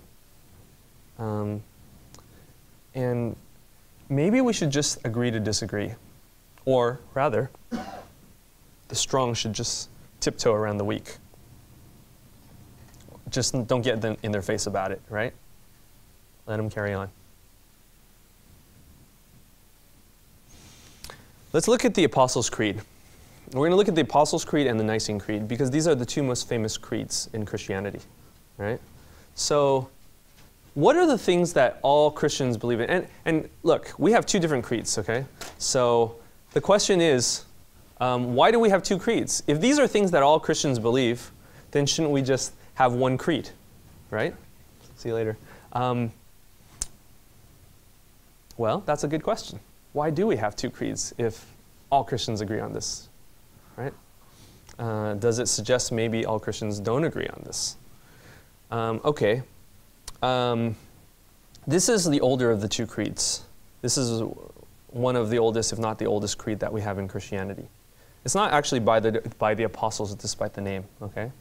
And maybe we should just agree to disagree. Or rather, the strong should just tiptoe around the weak. Just don't get them in their face about it, right? Let them carry on. Let's look at the Apostles' Creed. We're going to look at the Apostles' Creed and the Nicene Creed because these are the two most famous creeds in Christianity, right? So what are the things that all Christians believe in? And look, we have two different creeds, okay? So the question is, why do we have two creeds? If these are things that all Christians believe, then shouldn't we just have one creed, right? See you later. Well, that's a good question. Why do we have two creeds if all Christians agree on this, right? Does it suggest maybe all Christians don't agree on this? Okay. This is the older of the two creeds. This is one of the oldest, if not the oldest creed that we have in Christianity. It's not actually by the apostles, despite the name, okay?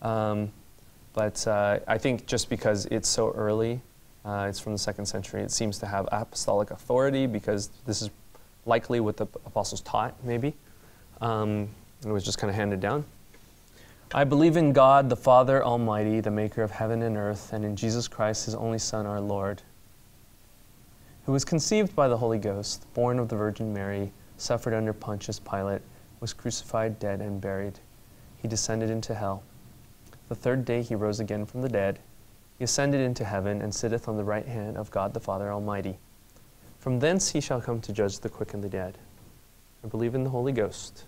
But I think just because it's so early, it's from the 2nd century, it seems to have apostolic authority because this is likely what the apostles taught, maybe. It was just kind of handed down. I believe in God, the Father Almighty, the maker of heaven and earth, and in Jesus Christ, his only Son, our Lord, who was conceived by the Holy Ghost, born of the Virgin Mary, suffered under Pontius Pilate, was crucified, dead, and buried. He descended into hell. The third day he rose again from the dead. He ascended into heaven and sitteth on the right hand of God the Father Almighty. From thence he shall come to judge the quick and the dead. I believe in the Holy Ghost,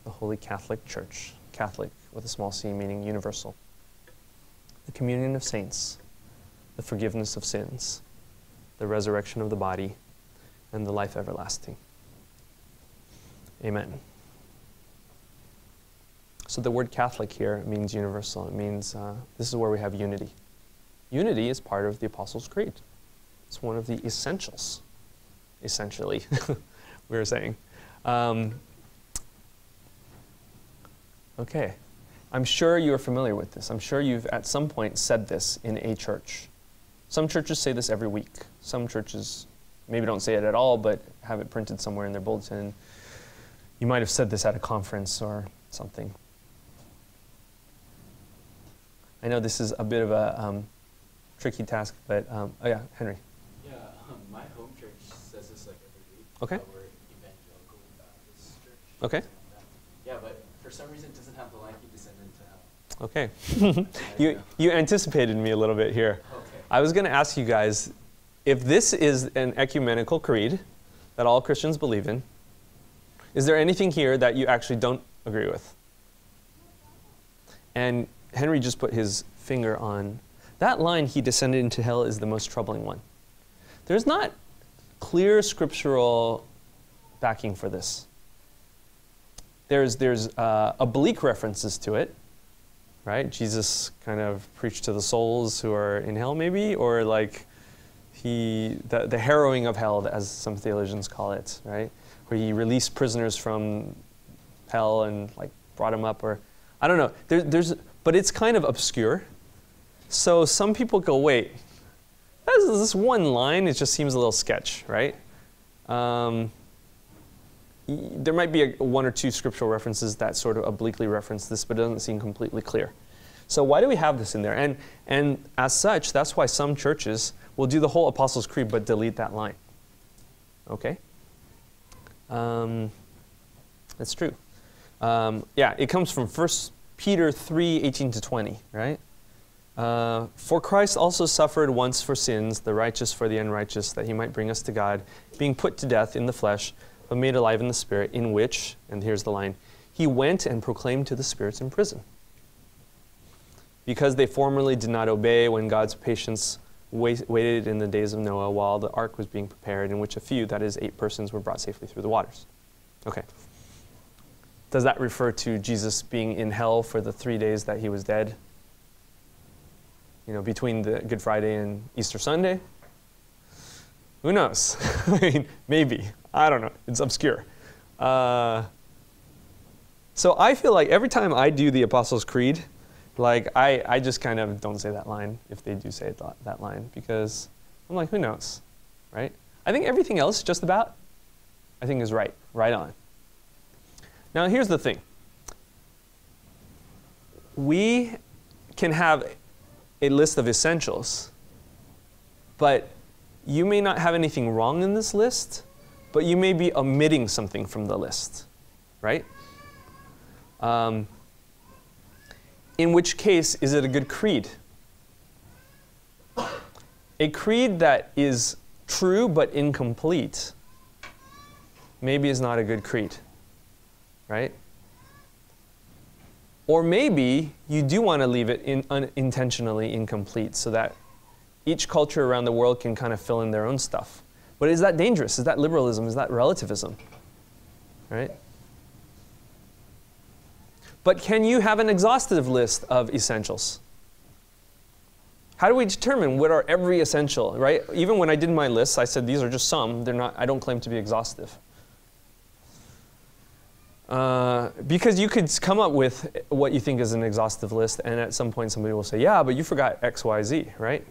the Holy Catholic Church, Catholic with a small c meaning universal, the communion of saints, the forgiveness of sins, the resurrection of the body, and the life everlasting. Amen. So the word Catholic here means universal. It means this is where we have unity. Unity is part of the Apostles' Creed. It's one of the essentials, essentially, we were saying. Okay. I'm sure you're familiar with this. I'm sure you've at some point said this in a church. Some churches say this every week. Some churches maybe don't say it at all, but have it printed somewhere in their bulletin. You might have said this at a conference or something. I know this is a bit of a tricky task, but oh yeah, Henry. Yeah, my home church says this like every week. Okay. We're Evangelical Baptist church. Okay. Yeah, but for some reason it doesn't have the line, he descended into hell. Okay. You anticipated me a little bit here. Okay. I was going to ask you guys, if this is an ecumenical creed that all Christians believe in, is there anything here that you actually don't agree with? And Henry just put his finger on that line, he descended into hell, is the most troubling one. There's not clear scriptural backing for this. There's oblique references to it, right? Jesus kind of preached to the souls who are in hell, maybe, or like the harrowing of hell, as some theologians call it, right? Where he released prisoners from hell and like brought them up, or I don't know. But it's kind of obscure. So some people go, wait, this one line, it just seems a little sketch, right? There might be one or two scriptural references that sort of obliquely reference this, but it doesn't seem completely clear. So why do we have this in there? And as such, that's why some churches will do the whole Apostles' Creed but delete that line. Okay? That's true. Yeah, it comes from 1 Peter 3:18-20, right? For Christ also suffered once for sins, the righteous for the unrighteous, that he might bring us to God, being put to death in the flesh, but made alive in the Spirit, in which, and here's the line, he went and proclaimed to the spirits in prison. Because they formerly did not obey when God's patience waited in the days of Noah while the ark was being prepared, in which a few, that is 8 persons, were brought safely through the waters. Okay. Does that refer to Jesus being in hell for the 3 days that he was dead? You know, between the Good Friday and Easter Sunday? Who knows? I mean, maybe. I don't know. It's obscure. So I feel like every time I do the Apostles' Creed, like I just kind of don't say that line if they do say that line, because I'm like, who knows, right? I think everything else, just about, I think is right on. Now here's the thing. We can have a list of essentials, but you may not have anything wrong in this list, but you may be omitting something from the list, right? In which case, is it a good creed? A creed that is true but incomplete maybe is not a good creed, right? Or maybe you do want to leave it unintentionally incomplete so that each culture around the world can kind of fill in their own stuff. But is that dangerous? Is that liberalism? Is that relativism? Right? But can you have an exhaustive list of essentials? How do we determine what are every essential, right? Even when I did my lists, I said these are just some. They're not, I don't claim to be exhaustive. Because you could come up with what you think is an exhaustive list, and at some point somebody will say, yeah, but you forgot X, Y, Z, right?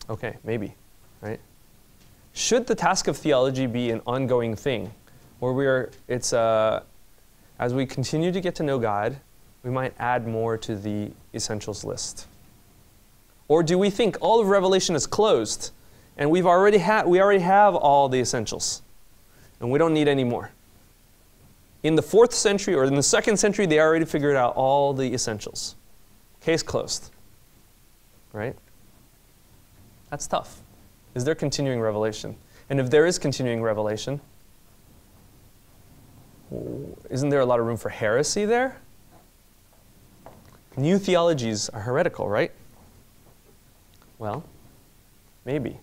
Okay, maybe, right? Should the task of theology be an ongoing thing, where as we continue to get to know God, we might add more to the essentials list? Or do we think all of Revelation is closed, and we already have all the essentials, and we don't need any more? In the 4th century or in the 2nd century, they already figured out all the essentials. Case closed, right? That's tough. Is there continuing revelation? And if there is continuing revelation, isn't there a lot of room for heresy there? New theologies are heretical, right? Well, maybe.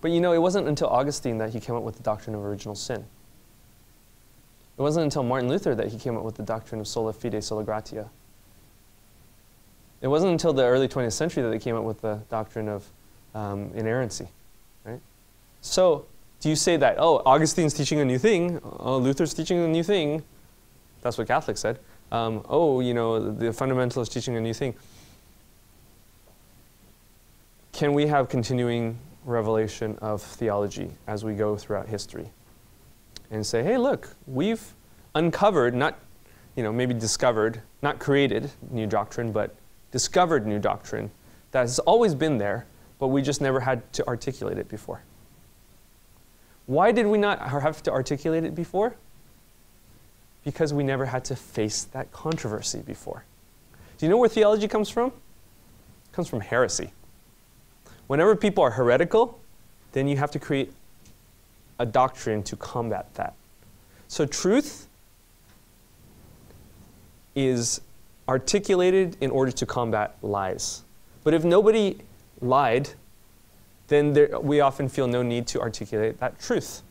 But you know, it wasn't until Augustine that he came up with the doctrine of original sin. It wasn't until Martin Luther that he came up with the doctrine of sola fide, sola gratia. It wasn't until the early 20th century that they came up with the doctrine of inerrancy, right? So, do you say that, oh, Augustine's teaching a new thing, oh, Luther's teaching a new thing? That's what Catholics said. Oh, you know, the fundamentalist teaching a new thing. Can we have continuing revelation of theology as we go throughout history? And say, hey, look, we've uncovered, not, you know, maybe discovered, not created new doctrine, but discovered new doctrine that has always been there, but we just never had to articulate it before. Why did we not have to articulate it before? Because we never had to face that controversy before. Do you know where theology comes from? It comes from heresy. Whenever people are heretical, then you have to create a doctrine to combat that. So truth is articulated in order to combat lies. But if nobody lied, then we often feel no need to articulate that truth.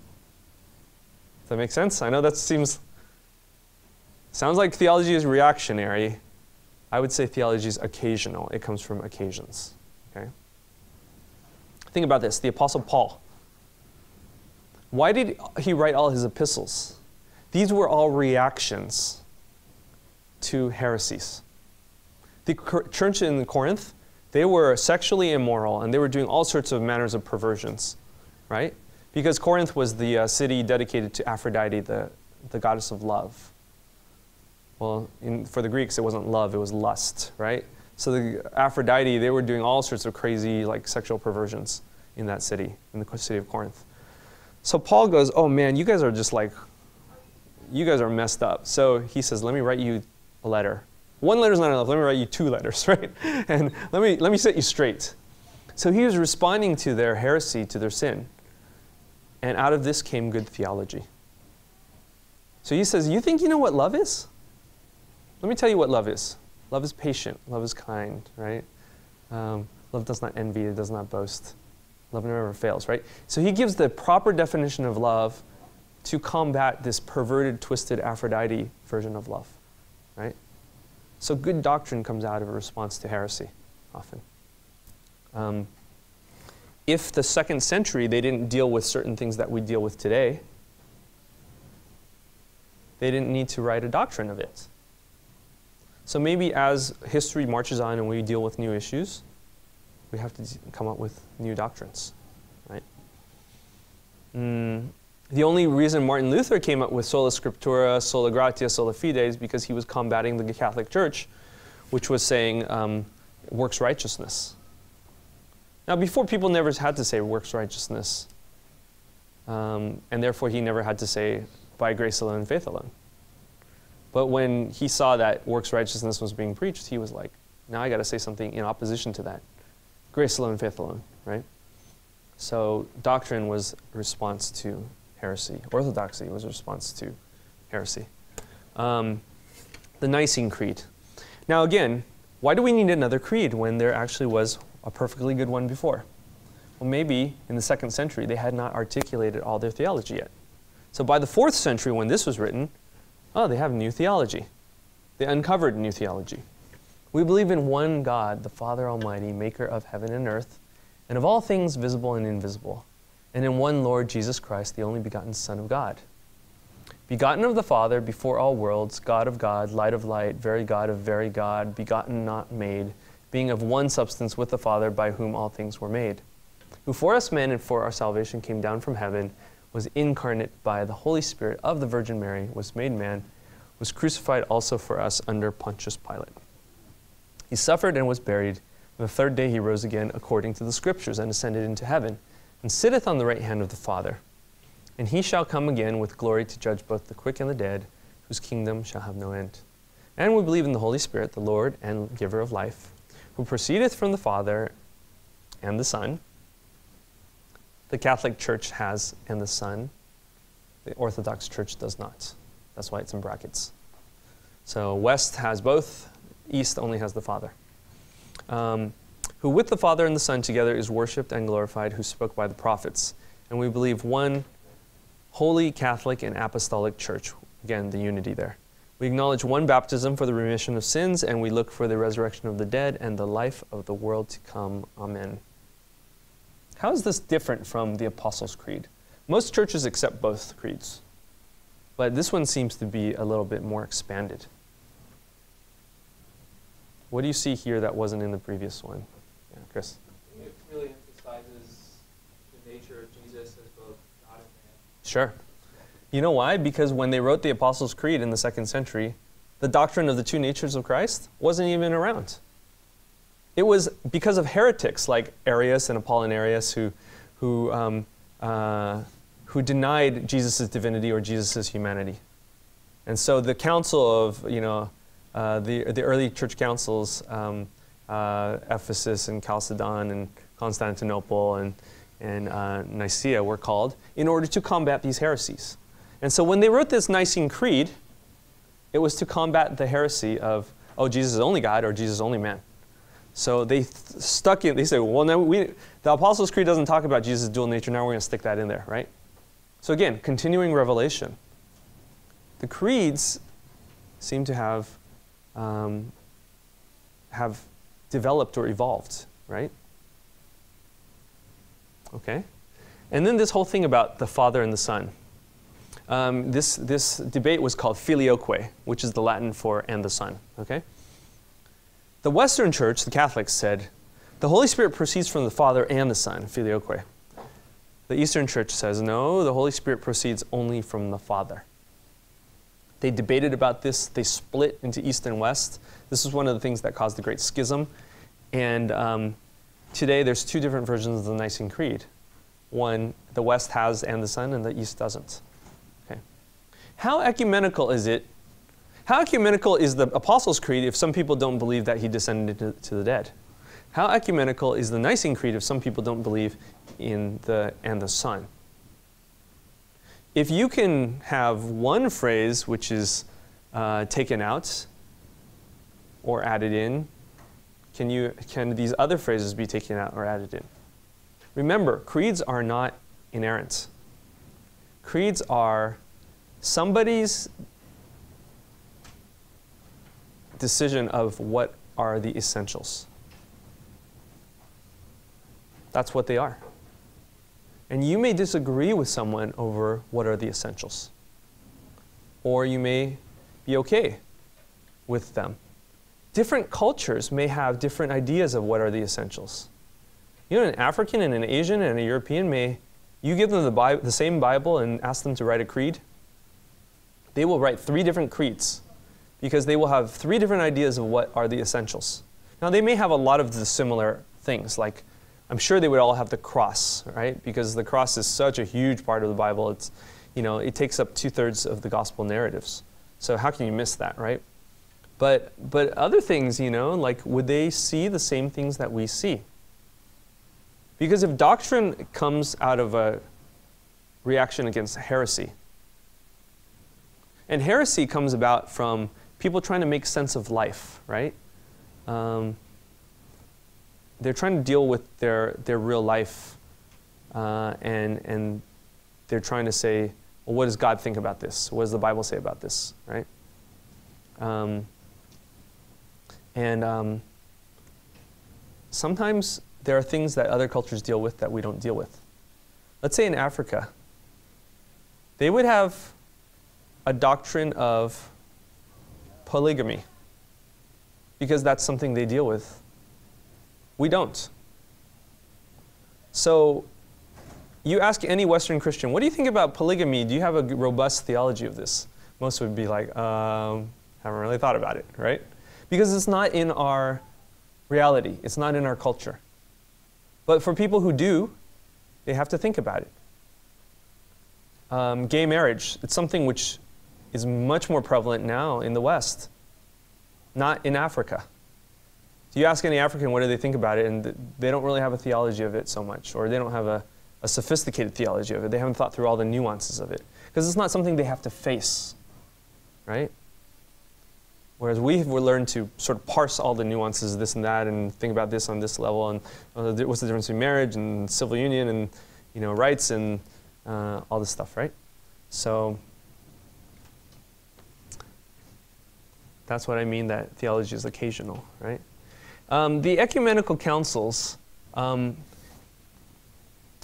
Does that make sense? I know that sounds like theology is reactionary. I would say theology is occasional. It comes from occasions. Okay? Think about this. The Apostle Paul. Why did he write all his epistles? These were all reactions to heresies. The church in Corinth, they were sexually immoral, and they were doing all sorts of manners of perversions, right? Because Corinth was the city dedicated to Aphrodite, the goddess of love. Well, for the Greeks, it wasn't love, it was lust, right? So the Aphrodite, they were doing all sorts of crazy sexual perversions in that city, in the city of Corinth. So Paul goes, oh man, you guys are just you guys are messed up. So he says, let me write you a letter. One letter's not enough, let me write you 2 letters, right? And let me set you straight. So he was responding to their heresy, to their sin. And out of this came good theology. So he says, you think you know what love is? Let me tell you what love is. Love is patient, love is kind, right? Love does not envy, it does not boast. Love never fails, right? So he gives the proper definition of love to combat this perverted, twisted Aphrodite version of love, right? So good doctrine comes out of a response to heresy, often. If the 2nd century, they didn't deal with certain things that we deal with today, they didn't need to write a doctrine of it. So maybe as history marches on and we deal with new issues, we have to come up with new doctrines, right? The only reason Martin Luther came up with sola scriptura, sola gratia, sola fide is because he was combating the Catholic Church, which was saying works righteousness. Now, before, people never had to say works righteousness, and therefore he never had to say by grace alone, faith alone. But when he saw that works righteousness was being preached, he was like, now I got to say something in opposition to that. Grace alone, faith alone, right? So doctrine was a response to heresy. Orthodoxy was a response to heresy. The Nicene Creed. Now again, why do we need another creed when there actually was a perfectly good one before? Well, maybe in the 2nd century they had not articulated all their theology yet. So by the 4th century when this was written, oh, they have new theology. They uncovered new theology. We believe in one God, the Father Almighty, maker of heaven and earth, and of all things visible and invisible, and in one Lord Jesus Christ, the only begotten Son of God, begotten of the Father before all worlds, God of God, light of light, very God of very God, begotten not made, being of one substance with the Father, by whom all things were made, who for us men and for our salvation came down from heaven, was incarnate by the Holy Spirit of the Virgin Mary, was made man, was crucified also for us under Pontius Pilate. He suffered and was buried. On the 3rd day he rose again according to the Scriptures and ascended into heaven, and sitteth on the right hand of the Father. And he shall come again with glory to judge both the quick and the dead, whose kingdom shall have no end. And we believe in the Holy Spirit, the Lord and giver of life, who proceedeth from the Father and the Son. The Catholic Church has and the Son. The Orthodox Church does not. That's why it's in brackets. So West has both, East only has the Father. Who with the Father and the Son together is worshipped and glorified, who spoke by the prophets. And we believe one holy Catholic and Apostolic Church. Again, the unity there. We acknowledge one baptism for the remission of sins, and we look for the resurrection of the dead and the life of the world to come. Amen. How is this different from the Apostles' Creed? Most churches accept both creeds, but this one seems to be a little bit more expanded. What do you see here that wasn't in the previous one? Yeah, Chris? It really emphasizes the nature of Jesus as both God and man. Sure. You know why? Because when they wrote the Apostles' Creed in the 2nd century, the doctrine of the two natures of Christ wasn't even around. It was because of heretics like Arius and Apollinarius who denied Jesus' divinity or Jesus' humanity. And so the council of, the early church councils, Ephesus and Chalcedon and Constantinople and Nicaea were called in order to combat these heresies. And so when they wrote this Nicene Creed, it was to combat the heresy of, oh, Jesus is only God or Jesus is only man. So they stuck in, they said, well, no, the Apostles' Creed doesn't talk about Jesus' dual nature, now we're going to stick that in there, right? So again, continuing revelation. The creeds seem to have developed or evolved, right? Okay. And then this whole thing about the Father and the Son. This debate was called filioque, which is the Latin for and the Son, okay? The Western Church, the Catholics, said, the Holy Spirit proceeds from the Father and the Son, filioque. The Eastern Church says, no, the Holy Spirit proceeds only from the Father. They debated about this. They split into East and West. This is one of the things that caused the Great Schism. And today there's two different versions of the Nicene Creed. One, the West has and the Son, and the East doesn't. Okay. How ecumenical is it? How ecumenical is the Apostles' Creed if some people don't believe that he descended to the dead? How ecumenical is the Nicene Creed if some people don't believe in the and the Son? If you can have one phrase which is taken out or added in, can these other phrases be taken out or added in? Remember, creeds are not inerrant. Creeds are somebody's decision of what are the essentials. That's what they are. And you may disagree with someone over what are the essentials. or you may be okay with them. Different cultures may have different ideas of what are the essentials. You know, an African and an Asian and a European you give them the same Bible and ask them to write a creed, they will write 3 different creeds because they will have 3 different ideas of what are the essentials. Now, they may have a lot of the similar things, like I'm sure they would all have the cross, right? Because the cross is such a huge part of the Bible. It's, you know, it takes up 2/3 of the gospel narratives. So how can you miss that, right? But other things, you know, like would they see the same things that we see? Because if doctrine comes out of a reaction against heresy, and heresy comes about from people trying to make sense of life, right? They're trying to deal with their real life, and they're trying to say, well, what does God think about this? What does the Bible say about this, right? Sometimes there are things that other cultures deal with that we don't deal with. Let's say in Africa, they would have a doctrine of polygamy because that's something they deal with. We don't. So you ask any Western Christian, what do you think about polygamy? Do you have a robust theology of this? Most would be like, haven't really thought about it, right? Because it's not in our reality. It's not in our culture. But for people who do, they have to think about it. Gay marriage, it's something which is much more prevalent now in the West, not in Africa. So you ask any African what do they think about it, and they don't really have a theology of it so much, or they don't have a sophisticated theology of it. They haven't thought through all the nuances of it, because it's not something they have to face, right? Whereas we've learned to sort of parse all the nuances, this and that, and think about this on this level, and what's the difference between marriage and civil union, and rights, and all this stuff, right? So that's what I mean that theology is occasional, right? The Ecumenical Councils.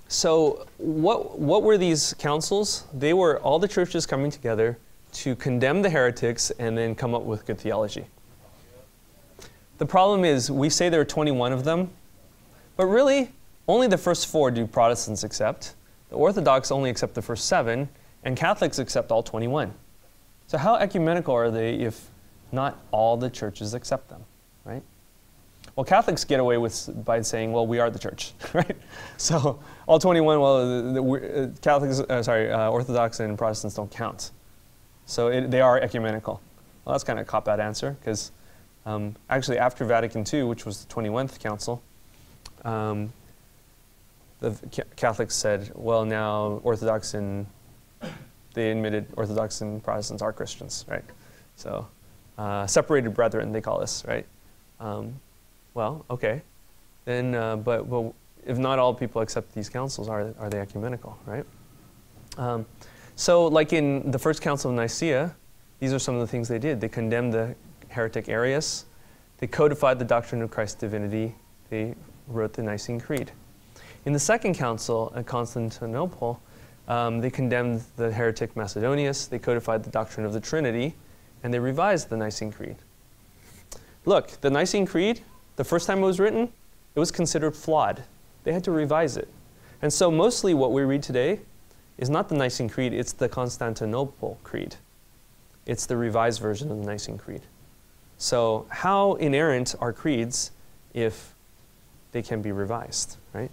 So what were these councils? They were all the churches coming together to condemn the heretics and then come up with good theology. The problem is we say there are 21 of them, but really only the first 4 do Protestants accept. The Orthodox only accept the first 7, and Catholics accept all 21. So how ecumenical are they if not all the churches accept them, right? Well, Catholics get away by saying, well, we are the church, right? So all 21, well, Orthodox and Protestants don't count. So they are ecumenical. Well, that's kind of a cop-out answer, because actually after Vatican II, which was the 21st Council, the Catholics said, well, now they admitted Orthodox and Protestants are Christians, right? So separated brethren, they call us, right? Well, okay. Then, but if not all people accept these councils, are they ecumenical, right? So like in the First Council of Nicaea, these are some of the things they did. They condemned the heretic Arius. They codified the doctrine of Christ's divinity. They wrote the Nicene Creed. In the Second Council at Constantinople, they condemned the heretic Macedonius. They codified the doctrine of the Trinity, and they revised the Nicene Creed. Look, the Nicene Creed, the first time it was written, it was considered flawed. They had to revise it. And so mostly what we read today is not the Nicene Creed, it's the Constantinople Creed. It's the revised version of the Nicene Creed. So how inerrant are creeds if they can be revised, right?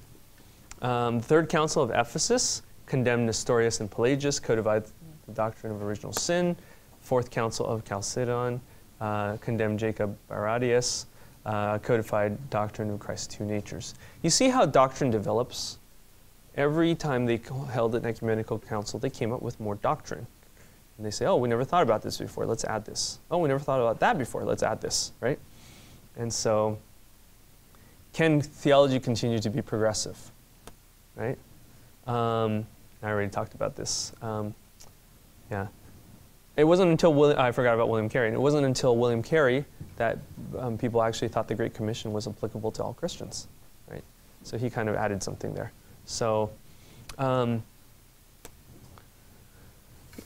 The Third Council of Ephesus condemned Nestorius and Pelagius, codified the doctrine of original sin. Fourth Council of Chalcedon condemned Jacob Baradius, codified doctrine of Christ's 2 natures. You see how doctrine develops? Every time they held an ecumenical council, they came up with more doctrine. And they say, oh, we never thought about this before, let's add this. Oh, we never thought about that before, let's add this, right? And so, can theology continue to be progressive, right? I already talked about this. Yeah. It wasn't until I forgot about William Carey. It wasn't until William Carey that people actually thought the Great Commission was applicable to all Christians, right? So he kind of added something there. So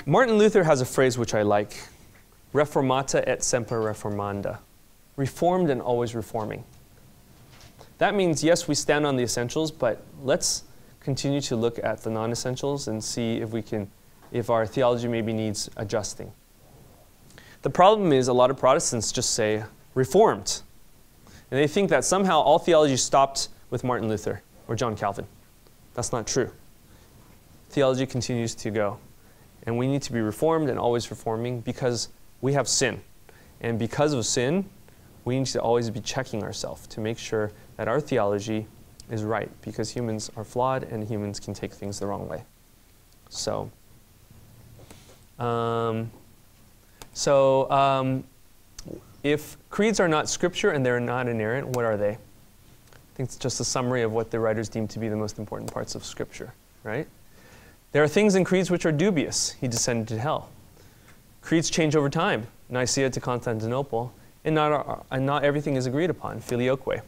Martin Luther has a phrase which I like, reformata et semper reformanda, reformed and always reforming. That means, yes, we stand on the essentials, but let's continue to look at the non-essentials and see if our theology maybe needs adjusting. The problem is a lot of Protestants just say reformed. And they think that somehow all theology stopped with Martin Luther or John Calvin. That's not true. Theology continues to go. And we need to be reformed and always reforming because we have sin. And because of sin, we need to always be checking ourselves to make sure that our theology is right, because humans are flawed and humans can take things the wrong way. If creeds are not scripture and they're not inerrant, what are they? I think it's just a summary of what the writers deem to be the most important parts of scripture, right? There are things in creeds which are dubious. He descended to hell. Creeds change over time, Nicaea to Constantinople, and not everything is agreed upon, filioque.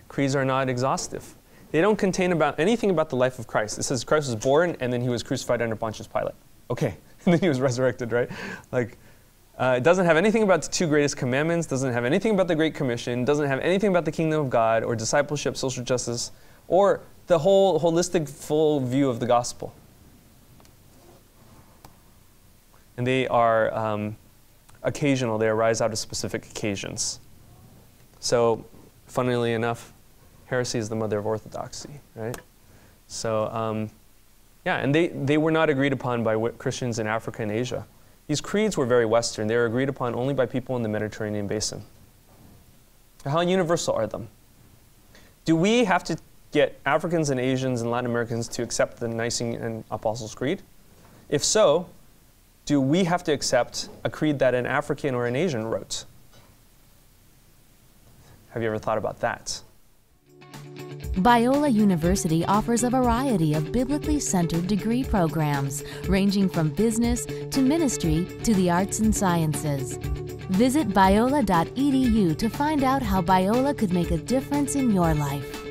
Creeds are not exhaustive. They don't contain anything about the life of Christ. It says Christ was born and then he was crucified under Pontius Pilate. Okay, and then he was resurrected, right? It doesn't have anything about the 2 greatest commandments, doesn't have anything about the Great Commission, doesn't have anything about the kingdom of God or discipleship, social justice, or the whole holistic, full view of the gospel. And they are occasional. They arise out of specific occasions. So, funnily enough, heresy is the mother of orthodoxy, right? So, and they were not agreed upon by Christians in Africa and Asia. These creeds were very Western. They were agreed upon only by people in the Mediterranean basin. How universal are them? Do we have to get Africans and Asians and Latin Americans to accept the Nicene and Apostles' Creed? If so, do we have to accept a creed that an African or an Asian wrote? Have you ever thought about that? Biola University offers a variety of biblically centered degree programs, ranging from business to ministry to the arts and sciences. Visit biola.edu to find out how Biola could make a difference in your life.